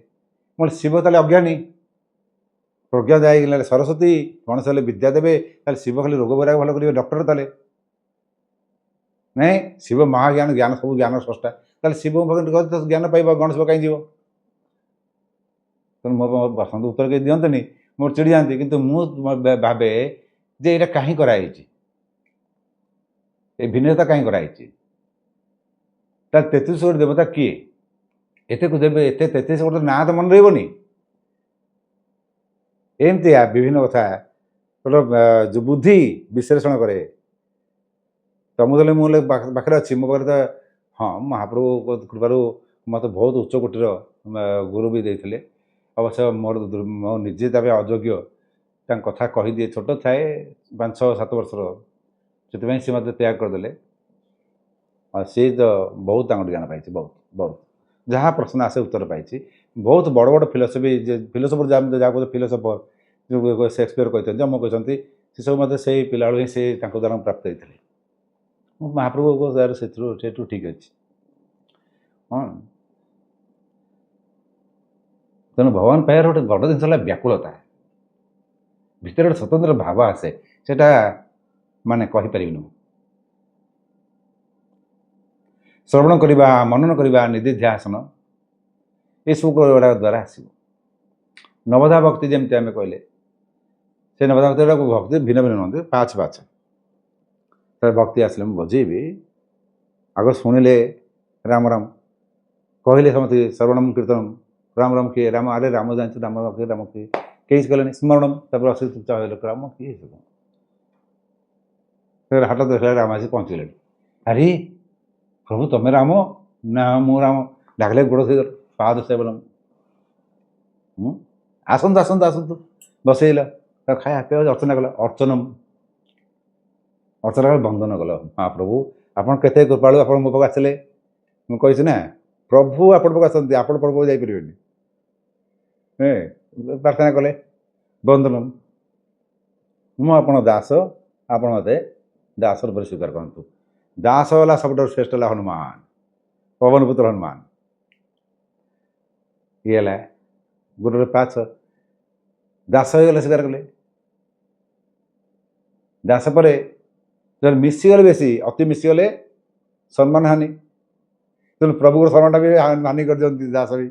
ମୁଁ ଶିବ ତାହେଲେ ଅଜ୍ଞାନୀ, ପ୍ରଜ୍ଞା ଯାଇଗଲେ ସରସ୍ୱତୀ, ଗଣେଶ ହେଲେ ବିଦ୍ୟା ଦେବେ, ତାହେଲେ ଶିବ ଖାଲି ରୋଗ ବୈରାଗ ଭଲ କରିବେ, ଡକ୍ଟର ତାହେଲେ ନାଇଁ। ଶିବ ମହାଜ୍ଞାନ, ଜ୍ଞାନ ସବୁ ଜ୍ଞାନ ସ୍ରଷ୍ଟା, ତାହେଲେ ଶିବଙ୍କ ପାଖରେ ଜ୍ଞାନ ପାଇବ, ଗଣେଶ କାହିଁ ଯିବ? ତେଣୁ ମୋ ବସନ୍ତ ଉତ୍ତର କେହି ଦିଅନ୍ତିନି, ମୋର ଚିଡ଼ି ଯାଆନ୍ତି। କିନ୍ତୁ ମୁଁ ଭାବେ ଯେ ଏଇଟା କାହିଁ କରାହେଇଛି, ଏ ଭିନ୍ନତା କାହିଁ କରାହେଇଛି? ତାହେଲେ 33 କୋଟି ଦେବତା କିଏ? ଏତେକୁ ଦେବେ, ଏତେ 33 କୋଟି ନାଁ ତ ମନେ ରହିବନି। ଏମିତିଆ ବିଭିନ୍ନ କଥା ଯେଉଁ ବୁଦ୍ଧି ବିଶ୍ଳେଷଣ କରେ। ତମକୁ ଦେଲେ ମୁଁ ପାଖରେ ଅଛି, ମୋ ପାଖରେ ତ ହଁ ମହାପ୍ରଭୁ କୃପାରୁ ମୋତେ ବହୁତ ଉଚ୍ଚ କୋଟିର ଗୁରୁ ବି ଦେଇଥିଲେ। ଅବଶ୍ୟ ମୋ ନିଜେ ତାପରେ ଅଯୋଗ୍ୟ, ତାଙ୍କ କଥା କହିଦିଏ। ଛୋଟ ଥାଏ 5-7 ବର୍ଷର, ସେଥିପାଇଁ ସେ ମୋତେ ତ୍ୟାଗ କରିଦେଲେ। ଆଉ ସିଏ ତ ବହୁତ ତାଙ୍କଠୁ ଜ୍ଞାନ ପାଇଛି, ବହୁତ ବହୁତ। ଯାହା ପ୍ରଶ୍ନ ଆସେ ଉତ୍ତର ପାଇଛି। ବହୁତ ବଡ଼ ବଡ଼ ଫିଲୋସଫି, ଫିଲୋସଫର ଯାହା କହୁଛ ଫିଲୋସଫର ଯେଉଁ ସେକ୍ସପିୟର କହିଛନ୍ତି, ଅମକ କହିଛନ୍ତି, ସେସବୁ ମୋତେ ସେଇ ପିଲାବେଳୁ ହିଁ ସେ ତାଙ୍କ ଦ୍ୱାରା ପ୍ରାପ୍ତ ହେଇଥିଲେ। ମୁଁ ମହାପ୍ରଭୁଙ୍କ ଦ୍ୱାରା ସେଠୁ ଠିକ୍ ଅଛି। ହଁ, ତେଣୁ ଭଗବାନ ପାଇବାର ଗୋଟେ ବଡ଼ ଜିନିଷ ହେଲା ବ୍ୟାକୁଳତା। ଭିତରେ ଗୋଟେ ସ୍ୱତନ୍ତ୍ର ଭାବ ଆସେ, ସେଟା ମାନେ କହିପାରିବିନି। ଶ୍ରବଣ କରିବା, ମନନ କରିବା, ନିଧିଧ୍ୟାସନ, ଏସବୁ ଗୁଡ଼ାକ ଦ୍ୱାରା ଆସିବ। ନବଧା ଭକ୍ତି ଯେମିତି ଆମେ କହିଲେ, ସେ ନବଧା ଭକ୍ତି ଗୁଡ଼ାକ ଭକ୍ତି ଭିନ୍ନ ଭିନ୍ନ ନୁହନ୍ତି, ପାଛ ପାଛ। ତାର ଭକ୍ତି ଆସିଲେ ମୁଁ ବଜେଇବି, ଆଗ ଶୁଣିଲେ ରାମ ରାମ, କହିଲେ ସମସ୍ତେ ଶ୍ରବଣମ କୀର୍ତ୍ତନମ, ରାମ ରାମ କିଏ? ରାମ, ଆରେ ରାମ ଜାଣିଛୁ, ରାମ କିଏ? ରାମ କିଏ? କେହି କଲେନି। ସ୍ମରଣମ, ତାପରେ ଅଶିଷ୍ଟ ଲୋକ, ରାମ କିଏ? ହାଟ ଦେଖିଲା ରାମ ଆସି ପହଞ୍ଚିଗଲେଣି। ଆରେ ପ୍ରଭୁ ତମେ ରାମ? ନା ମୁଁ ରାମ। ଡାକିଲେ ଗୋଡ଼ ଧୋଇଦେଲ, ପାଦ ସେବନ, ଆସନ୍ତୁ ଆସନ୍ତୁ ଆସନ୍ତୁ, ବସେଇଲ, ତାକୁ ଖାଇବା ପିଇବା ଅର୍ଚ୍ଚନା କଲ। ଅର୍ଚ୍ଚନମ, ଅର୍ଚ୍ଚନା କଲେ, ବନ୍ଦନ କଲ। ମହାପ୍ରଭୁ ଆପଣ କେତେ କୃପାଳୁ, ଆପଣ ମୋ ପାଖକୁ ଆସିଲେ। ମୁଁ କହିଛି ନା, ପ୍ରଭୁ ଆପଣ ପାଖକୁ ଆସନ୍ତି, ଆପଣ ପ୍ରଭୁ ଯାଇପାରିବେନି। ପ୍ରାର୍ଥନା କଲେ, ବନ୍ଦନମ, ମୁଁ ଆପଣ ଦାସ, ଆପଣ ମୋତେ ଦାସ ରୂପରେ ସ୍ୱୀକାର କରନ୍ତୁ। ଦାସ ହେଲା ସବୁଠାରୁ ଶ୍ରେଷ୍ଠ ହେଲା ହନୁମାନ, ପବନ ପୁତ୍ର ହନୁମାନ। ଇଏ ହେଲା ଗୁରୁର ପାଛ, ଦାସ ହେଇଗଲେ, ସ୍ୱୀକାର କଲେ। ଦାସ ପରେ ଯଦି ମିଶିଗଲେ, ବେଶୀ ଅତି ମିଶିଗଲେ ସମ୍ମାନ ହାନି। ତେଣୁ ପ୍ରଭୁଙ୍କର ସମ୍ମାନଟା ବି ହାନି କରିଦିଅନ୍ତି ଦାସ ବି।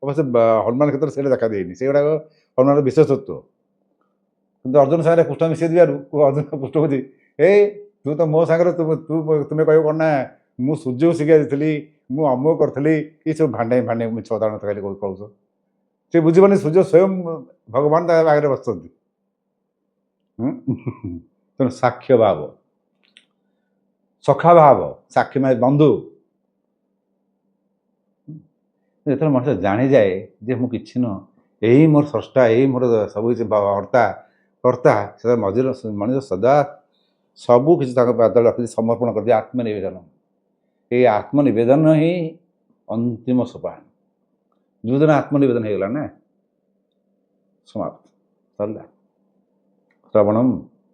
ଅବଶ୍ୟ ହନୁମାନ କ୍ଷେତ୍ରରେ ସେଇଟା ଦେଖା ଦେଇନି, ସେଗୁଡ଼ାକ ହନୁମାନର ବିଶେଷତ୍ୱ। କିନ୍ତୁ ଅର୍ଜୁନ ସାଙ୍ଗରେ କୃଷ୍ଣ ମିଶେଇ ଦିବାରୁ ଅର୍ଜୁନ କୃଷ୍ଣ କହୁଛି, ତୁ ତ ମୋ ସାଙ୍ଗରେ ତୁମେ କହିବ କ'ଣ ନା ମୁଁ ସୂର୍ଯ୍ୟକୁ ଶିକ୍ଷା ଦେଇଥିଲି, ମୁଁ ଅମୁକ କରିଥିଲି, ଏସବୁ ଭାଣ୍ଡାଇ ମିଛ ଉଦାହରଣ ଖାଲି କହୁଛ। ସେ ବୁଝିବନି ସୂର୍ଯ୍ୟ ସ୍ୱୟଂ ଭଗବାନ ତା ଆଗରେ ବସିଛନ୍ତି। ତେଣୁ ସାକ୍ଷ୍ୟ ଭାବ, ସଖା ଭାବ, ସାକ୍ଷୀ ମାନେ ବନ୍ଧୁ। ଯେତେବେଳେ ମଣିଷ ଜାଣିଯାଏ ଯେ ମୁଁ କିଛି ନୁହଁ, ଏଇ ମୋର ସ୍ରଷ୍ଟା, ଏଇ ମୋର ସବୁ କିଛି ହର୍ତ୍ତା କର୍ତ୍ତା, ସେଟା ମଝିରେ ମଣିଷ ସଦା ସବୁ କିଛି ତାଙ୍କ ପାଦରେ ରଖି ସମର୍ପଣ କରିଦିଏ। ଆତ୍ମନିବେଦନ, ଏଇ ଆତ୍ମନିବେଦନ ହିଁ ଅନ୍ତିମ ସୋପାନ। ଯେଉଁଦିନ ଆତ୍ମନିବେଦନ ହେଇଗଲା ନା, ସମାପ୍ତ, ସରିଲା। ଶ୍ରବଣମ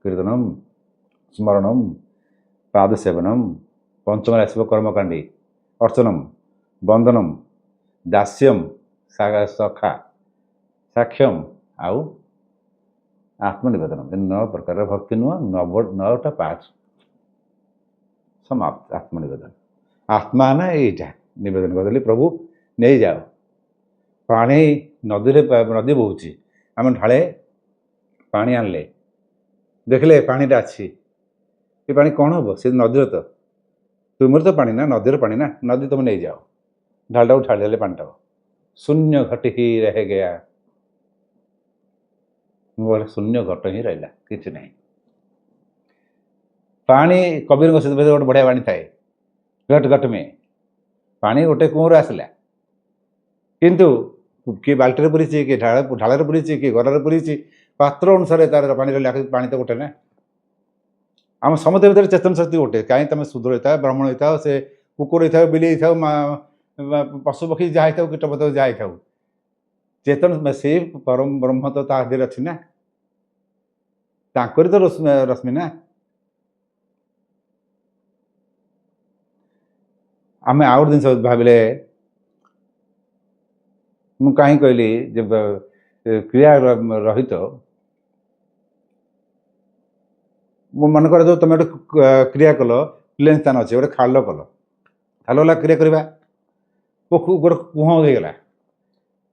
कीर्तनम स्मरणम पादसेवनम पंचम आसब कर्मकांडी अर्चनम बंदनम दास्यम सखा साक्ष्यम आउ आत्मनिवेदनम 9 प्रकार भक्ति नुह 9टा पाँच समाप्त आत्मनिवेदन आत्मा ना यहीटा निवेदन करदेली प्रभु नहीं जाओ पानी नदी नदी बहुची आम ढाले पानी आनले देखले पानीटा अच्छी ये पानी कौन हम से नदी तो तुम तो पानी ना नदी पानी ना नदी तुम नहीं जाओ ढालटा ढाल देले पानीटा शून्य घट ही रह गया बोले शून्य घट ही रहा कि नहीं पानी कबीर गोटे बढ़िया पानी थाए घट घट में पानी गोटे कुआर आसला किंतु किए बाल्टी पुरी किए ढाल पुरी किए गरार पुरी पात्र अनुसार तार पानी पानी तो गोटे ना आम समस्त भर चेतन शक्ति गोटे कहीं तुम सुदूर होता है ब्राह्मण होता है से कुकुर होता है बिली होता है पशुपक्षी जहाँ होता कीटपत जहाँ होता चेतन से परम ब्रह्म तो तादर अच्छी ना ताकरी तो रश्मि ना आम आउ जिन भाविले मु कहीं कहली जब क्रिया रहित मो मन कर जो तुम गोटे क्रिया कल प्लेन स्थान अच्छे गोटे खाल कल खाल वाला क्रिया करवा गोटे कुह हो गला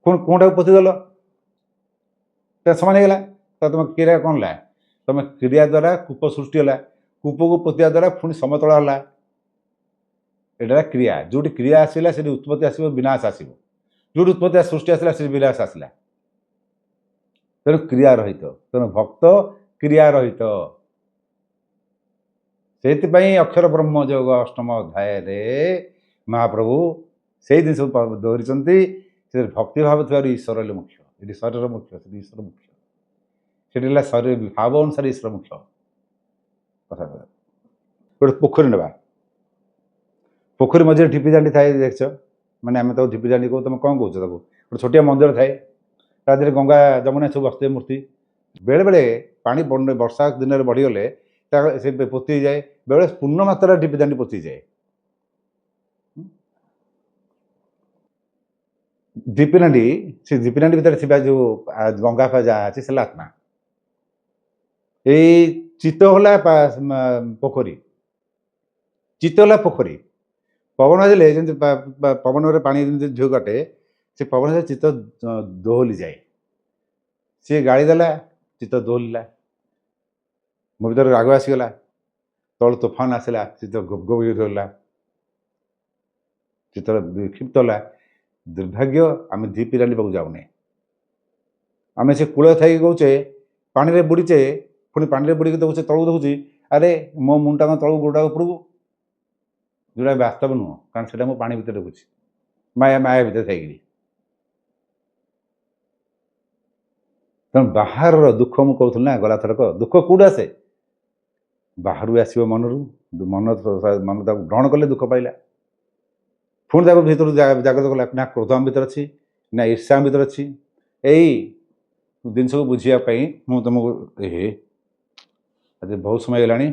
कुहटा पोतीदेल समान होगा तो तुम क्रिया कौन ला तुम क्रिया द्वारा कूप सृष्टि है कूप को पोतिया द्वारा पुणी समतल है एटा क्रिया जो क्रिया आसला से उत्पत्ति आसो विनाश आसो जो उत्पत्ति सृष्टि आसला से विनाश आसला तेणु क्रिया रहित तेणु भक्त क्रिया रहित से अक्षर ब्रह्म योग अष्टम अध्याय महाप्रभु से जिन सब दोहरी भक्ति भाव थोड़ा ईश्वर मुख्य ये शरीर मुख्य से ईश्वर मुख्य से शरीर भाव अनुसार ईश्वर मुख्य कथा गोटे पोखरी ना पोखरी मझे ढिपी दांडी थाए देख मैंने आम तो ढिपी दांडी कह तुम कौन कौच गोटे छोटिया मंदिर थाए तादे गंगा जमुना सब बसते मूर्ति बेले बेले पानी वर्षा दिन में बढ़ीगले से पोती जाए बेले पूर्ण मात्रा ढिपी दांडी पोती जाए दीपीनाडी से दीपीनाडी भीतर थी जो गंगा फा जहाँ अच्छे से आत्मा यही चित्तहला पोखरी चित्तहला पोखरी पवन हेल्ले जमी पवन पानी झील काटे से पवन चित्त दोहली जाए सी गाड़ी देला चित्त दोहलिला मो भर राग आसीगला तल तोफान आसला चित्त गुप गुप धरला चित्त विक्षिप्त है दुर्भाग्य आम दीपी रानी पाक जाऊने आम से कूल थी कौचे पानी बुड़ीचे पुणी पानी बुड़ी देखुचे तलू देखुची अरे मो मुंडा तलू गोड़ा उपरकू जोड़ा वास्तव नुह कारण से मो पानी भर देखुची माया माया भर थी तेना बाहर दुख मुझे कहूँ ना गला थरक दुख कौट आसे बाहर आसो मन मन मन ग्रहण कले दुख पाइला पुणी भर जागृत कला ना क्रोध आम भर अच्छी ना ईर्षा आम भर अच्छी यही जिनस को बुझापी मुझे तुमको ये आज बहुत समय गलानी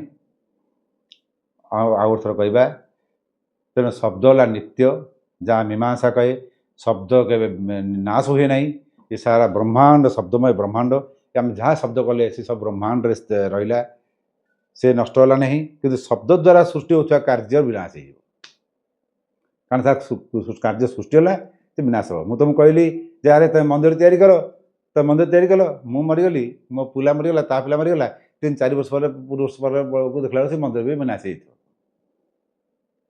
आउ थर कहवा तेणु शब्द है नित्य जहाँ मीमांसा कहे शब्द के नाश हुए ना ये सारा ब्रह्मांड शब्दमय ब्रह्मांड आम जहाँ शब्द कले से सब ब्रह्मांड रहा से नष्ट है ना कि शब्द द्वारा सृष्टि होता कार्य विनाश हो कारण कार्य सृष्टि है तो विनाश हो मुझे तुमको कहली जे अरे तुम मंदिर तैयारी कर तो मंदिर तैयारी कल मु मरीगली मो पिला मरीगला ता पिला मरीगला 3-4 वर्ष पर देखला से मंदिर भी विनाश हो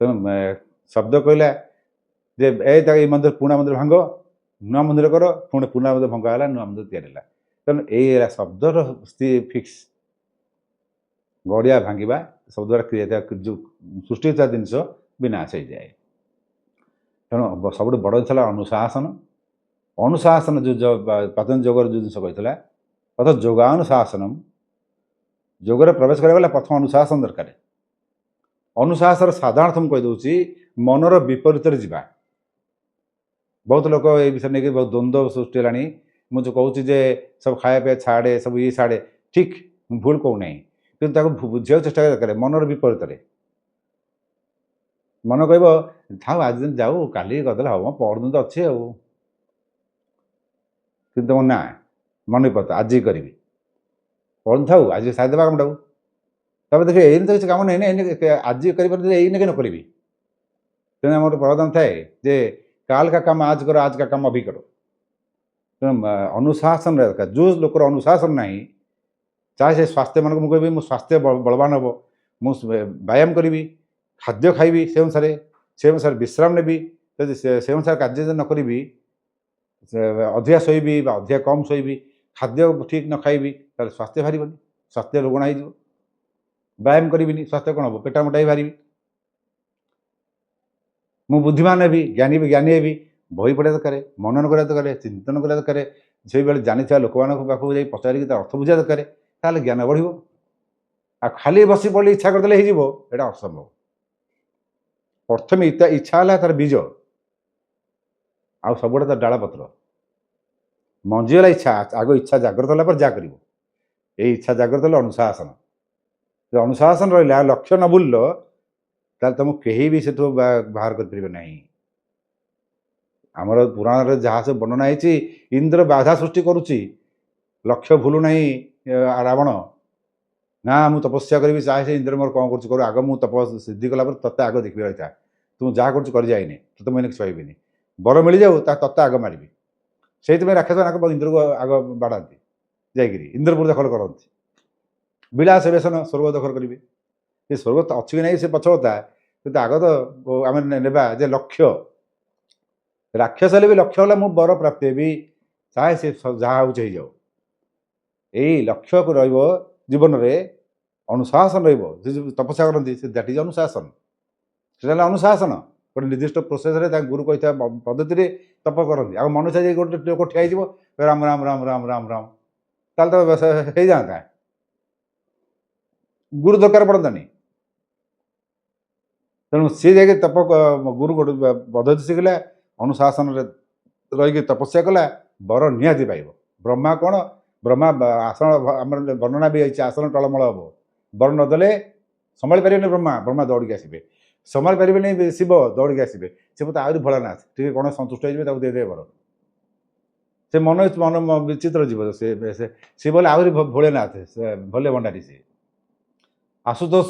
तेणु शब्द कहला जे ए मंदिर पुणा मंदिर भांग नुआ मंदिर कर पुणी पुणा मंदिर भंगा नुआ मंदिर तैयारी है तेणु ये शब्दर फिक्स गड़िया भांगा शब्द द्वारा क्रिया जो सृष्टि होता जिनस विनाश हो जाए तेणु सब बड़ जिन अनुशासन अनुशासन जो पतंजलि योग जो जिन कहला अर्थात योगानुशासनम योगर प्रवेश करा प्रथम अनुशासन दरकार अनुशासन साधारणतः मुझे कहीदे मनर विपरीत जावा बहुत लोग ये विषय नहीं बहुत द्वंद्व सृष्टि है मुझे कहूँ जे सब खाया पिया छाड़े सब ये छाड़े ठीक भूल कहूँ ना କିନ୍ତୁ ତାକୁ ବୁଝିବାକୁ ଚେଷ୍ଟା କରିବା ଦରକାର ମନର ବିପରୀତରେ। ମନ କହିବ ଥାଉ ଆଜି ଦିନ ଯାଉ କାଲି କରିଦେଲେ ହେବ ପରଦିନ ତ ଅଛି ଆଉ, କିନ୍ତୁ ନା ମନ ବିପରୀତ ଆଜି କରିବି ପରଦିନ ଥାଉ ଆଜି ସାରିଦେବା କାମଟାକୁ। ତାପରେ ଦେଖିବେ ଏଇନେ ତ କିଛି କାମ ନାହିଁ ନା ଏଇନେ ଆଜି କରିପାରିଲେ ଏଇନେ କେন କରିବି। ତେଣୁ ଆମର ପ୍ରବଚନ ଥାଏ ଯେ କାଲ କା କାମ ଆଜ କର ଆଜ କା କାମ ଅଭି କର। ତେଣୁ ଅନୁଶାସନ ରହିବା ଦରକାର। ଯେଉଁ ଲୋକର ଅନୁଶାସନ ନାହିଁ, ଚାहे ସେ ସ୍ୱାସ୍ଥ୍ୟ ମାନଙ୍କୁ ମୁଁ କହିବି ମୋ ସ୍ୱାସ୍ଥ୍ୟ ବଳବାନ ହେବ, ମୁଁ ବ୍ୟାୟାମ କରିବି, ଖାଦ୍ୟ ଖାଇବି, ସେ ଅନୁସାରେ ବିଶ୍ରାମ ନେବି। ଯଦି ସେ ଅନୁସାରେ କାର୍ଯ୍ୟ ନ କରିବି, ଅଧିକା ଶୋଇବି ବା ଅଧିକା କମ୍ ଶୋଇବି, ଖାଦ୍ୟ ଠିକ୍ ନ ଖାଇବି, ତାହେଲେ ସ୍ୱାସ୍ଥ୍ୟ ବାହାରିବନି, ସ୍ୱାସ୍ଥ୍ୟ ରୋଗଣା ହେଇଯିବ। ବ୍ୟାୟାମ କରିବିନି ସ୍ୱାସ୍ଥ୍ୟ କ'ଣ ହେବ, ପେଟା ମୋଟା ହେଇ ବାହାରିବି। ମୁଁ ବୁଦ୍ଧିମାନ ହେବି, ଜ୍ଞାନୀ ହେବି, ବହି ପଢ଼ିବା ଦରକାର, ମନନ କରିବା ଦରକାର, ଚିନ୍ତନ କରିବା ଦରକାର। ସେଇଭଳି ଜାଣିଥିବା ଲୋକମାନଙ୍କ ପାଖକୁ ଯାଇ ପଚାରିକି ତାର ଅର୍ଥ ବୁଝିବା ଦରକାର, ତାହେଲେ ଜ୍ଞାନ ବଢ଼ିବ। ଆଉ ଖାଲି ବସି ପଡ଼ିଲେ ଇଚ୍ଛା କରିଦେଲେ ହେଇଯିବ, ଏଇଟା ଅସମ୍ଭବ। ପ୍ରଥମେ ଇଚ୍ଛା ହେଲା ତାର ବୀଜ, ଆଉ ସବୁଆଡ଼େ ତାର ଡାଳପତ୍ର। ମଞ୍ଜି ହେଲା ଇଚ୍ଛା। ଆଗ ଇଚ୍ଛା ଜାଗ୍ରତ ହେଲା ପରେ ଯାହା କରିବ। ଏଇ ଇଚ୍ଛା ଜାଗ୍ରତ ହେଲେ ଅନୁଶାସନ। ଯଦି ଅନୁଶାସନ ରହିଲା, ଲକ୍ଷ୍ୟ ନ ଭୁଲିଲ, ତାହେଲେ ତୁମକୁ କେହି ବି ସେଠୁ ବାହାର କରିପାରିବେ ନାହିଁ। ଆମର ପୁରାଣରେ ଯାହା ସବୁ ବର୍ଣ୍ଣନା ହେଇଛି, ଇନ୍ଦ୍ର ବାଧା ସୃଷ୍ଟି କରୁଛି, ଲକ୍ଷ୍ୟ ଭୁଲୁ ନାହିଁ ରାବଣ। ନା ମୁଁ ତପସ୍ୟା କରିବି, ଚାहे ସେ ଇନ୍ଦ୍ର ମୋର କ'ଣ କରୁଛି କରୁ, ଆଗ ମୁଁ ସିଦ୍ଧି କଲା ପରେ ତତେ ଆଗ ଦେଖିବି ରହିଥା, ତୁ ଯାହା କରୁଛୁ କରି ଯାଇନି, ତତେ ମୁଁ ଏଇନେ ସହିବିନି, ବର ମିଳିଯାଉ ତା ତତେ ଆଗ ମାରିବି। ସେଇଥିପାଇଁ ରାକ୍ଷସ ଇନ୍ଦ୍ରକୁ ଆଗ ବାଡ଼ାନ୍ତି, ଯାଇକିରି ଇନ୍ଦ୍ରପୁର ଦଖଲ କରନ୍ତି। ବିଳାସ ବେସନ ସ୍ୱର୍ଗ ଦଖଲ କରିବେ। ସେ ସ୍ୱର୍ଗ ତ ଅଛି କି ନାହିଁ ସେ ପଛ କଥା, କିନ୍ତୁ ଆଗ ତ ଆମେ ନେବା ଯେ ଲକ୍ଷ୍ୟ। ରାକ୍ଷସ ହେଲେ ବି ଲକ୍ଷ୍ୟ ହେଲା ମୁଁ ବର ପ୍ରାପ୍ତି ହେବି, ଚାहे ସେ ଯାହା ହେଉଛି ହେଇଯାଉ। ଏଇ ଲକ୍ଷ୍ୟକୁ ରହିବ ଜୀବନରେ, ଅନୁଶାସନ ରହିବ। ଯେ ତପସ୍ୟା କରନ୍ତି ସେ ଦ୍ୟାଟ୍ ଇଜ୍ ଅନୁଶାସନ। ସେଟା ହେଲା ଅନୁଶାସନ। ଗୋଟେ ନିର୍ଦ୍ଦିଷ୍ଟ ପ୍ରୋସେସରେ ତାଙ୍କ ଗୁରୁ କହିଥିବା ପଦ୍ଧତିରେ ତପ କରନ୍ତି। ଆଉ ମନୁଷ୍ୟ ଯାଇ ଗୋଟେ ଲୋକ ଠିଆ ହେଇଯିବ ରାମ ରାମ ରାମ ରାମ ରାମ ରାମ, ତାହେଲେ ତ ହେଇଯାଆନ୍ତା, ଗୁରୁ ଦରକାର ପଡ଼ନ୍ତାନି। ତେଣୁ ସିଏ ଯାଇକି ଗୁରୁ ଗୋଟେ ପଦ୍ଧତି ଶିଖିଲା, ଅନୁଶାସନରେ ରହିକି ତପସ୍ୟା କଲା, ବର ନିହାତି ପାଇବ। ବ୍ରହ୍ମା କ'ଣ, ବ୍ରହ୍ମା ଆସନ ଆମର ବର୍ଣ୍ଣନା ବି ହେଇଛି, ଆସନ ଟଳମଳ ହେବ। ବର ନଦେଲେ ସମ୍ଭାଳି ପାରିବେନି ବ୍ରହ୍ମା ଦୌଡ଼ିକି ଆସିବେ। ସମ୍ଭାଳି ପାରିବେନି ଶିବ ଦୌଡ଼ିକି ଆସିବେ। ସେ ମୋତେ ଆହୁରି ଭୋଳାନାଥ, ଟିକେ କ'ଣ ସନ୍ତୁଷ୍ଟ ହେଇଯିବେ, ତାକୁ ଦେଇଦେବେ ବର। ସେ ମନ ବିଚିତ୍ର ଯିବ। ସେ ବୋଲେ ଆହୁରି ଭୋଳେନାଥ, ସେ ଭୋଲେ ଭଣ୍ଡାରୀ। ସେ ଆଶୁତୋଷ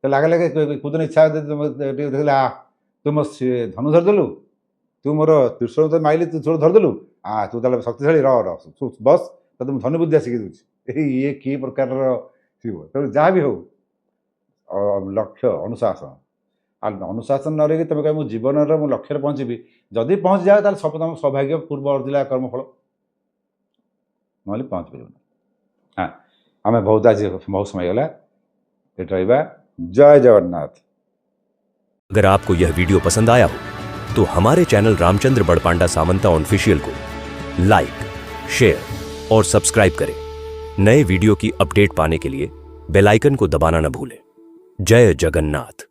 ସେ ଲାଗେ କୋଉଦିନ ଇଚ୍ଛା ଟିକେ ଦେଖିଲା, ତୁ ମୋ ଧନୁ ଧରିଦେଲୁ, ତୁ ମୋର ତ୍ରିଶୂଳ ତ ମାଇଲି, ତ୍ରିଶୂଳ ଧରିଦେଲୁ, ତୁ ତାହେଲେ ଶକ୍ତିଶାଳୀ, ବସ୍ ତତେ ମୁଁ ଧନୁ ବୁଦ୍ଧିଆ ଶିଖି ଦେଉଛି। ଇଏ କି ପ୍ରକାରର ଥିବ। ତେଣୁ ଯାହା ବି ହଉ, ଲକ୍ଷ୍ୟ ଅନୁଶାସନ। ଆଉ ଅନୁଶାସନ ନ ରହିକି ତୁମେ କହିବ ମୁଁ ଜୀବନର ମୁଁ ଲକ୍ଷ୍ୟରେ ପହଞ୍ଚିବି, ଯଦି ପହଞ୍ଚିଯାଅ ତାହେଲେ ସବୁ ତୁମ ସୌଭାଗ୍ୟ, ପୂର୍ବ ଅର୍ଜିଲା କର୍ମଫଳ, ନହେଲେ ପହଞ୍ଚି ପାରିବନି। ଆମେ ବହୁତ ଆଜି ବହୁତ ସମୟ ହେଇଗଲା, ଏଠି ରହିବା। जय जगन्नाथ। अगर आपको यह वीडियो पसंद आया हो तो हमारे चैनल रामचंद्र बड़पांडा सामंता ऑफिशियल को लाइक, शेयर और सब्सक्राइब करें। नए वीडियो की अपडेट पाने के लिए बेल आइकन को दबाना न भूलें। जय जगन्नाथ।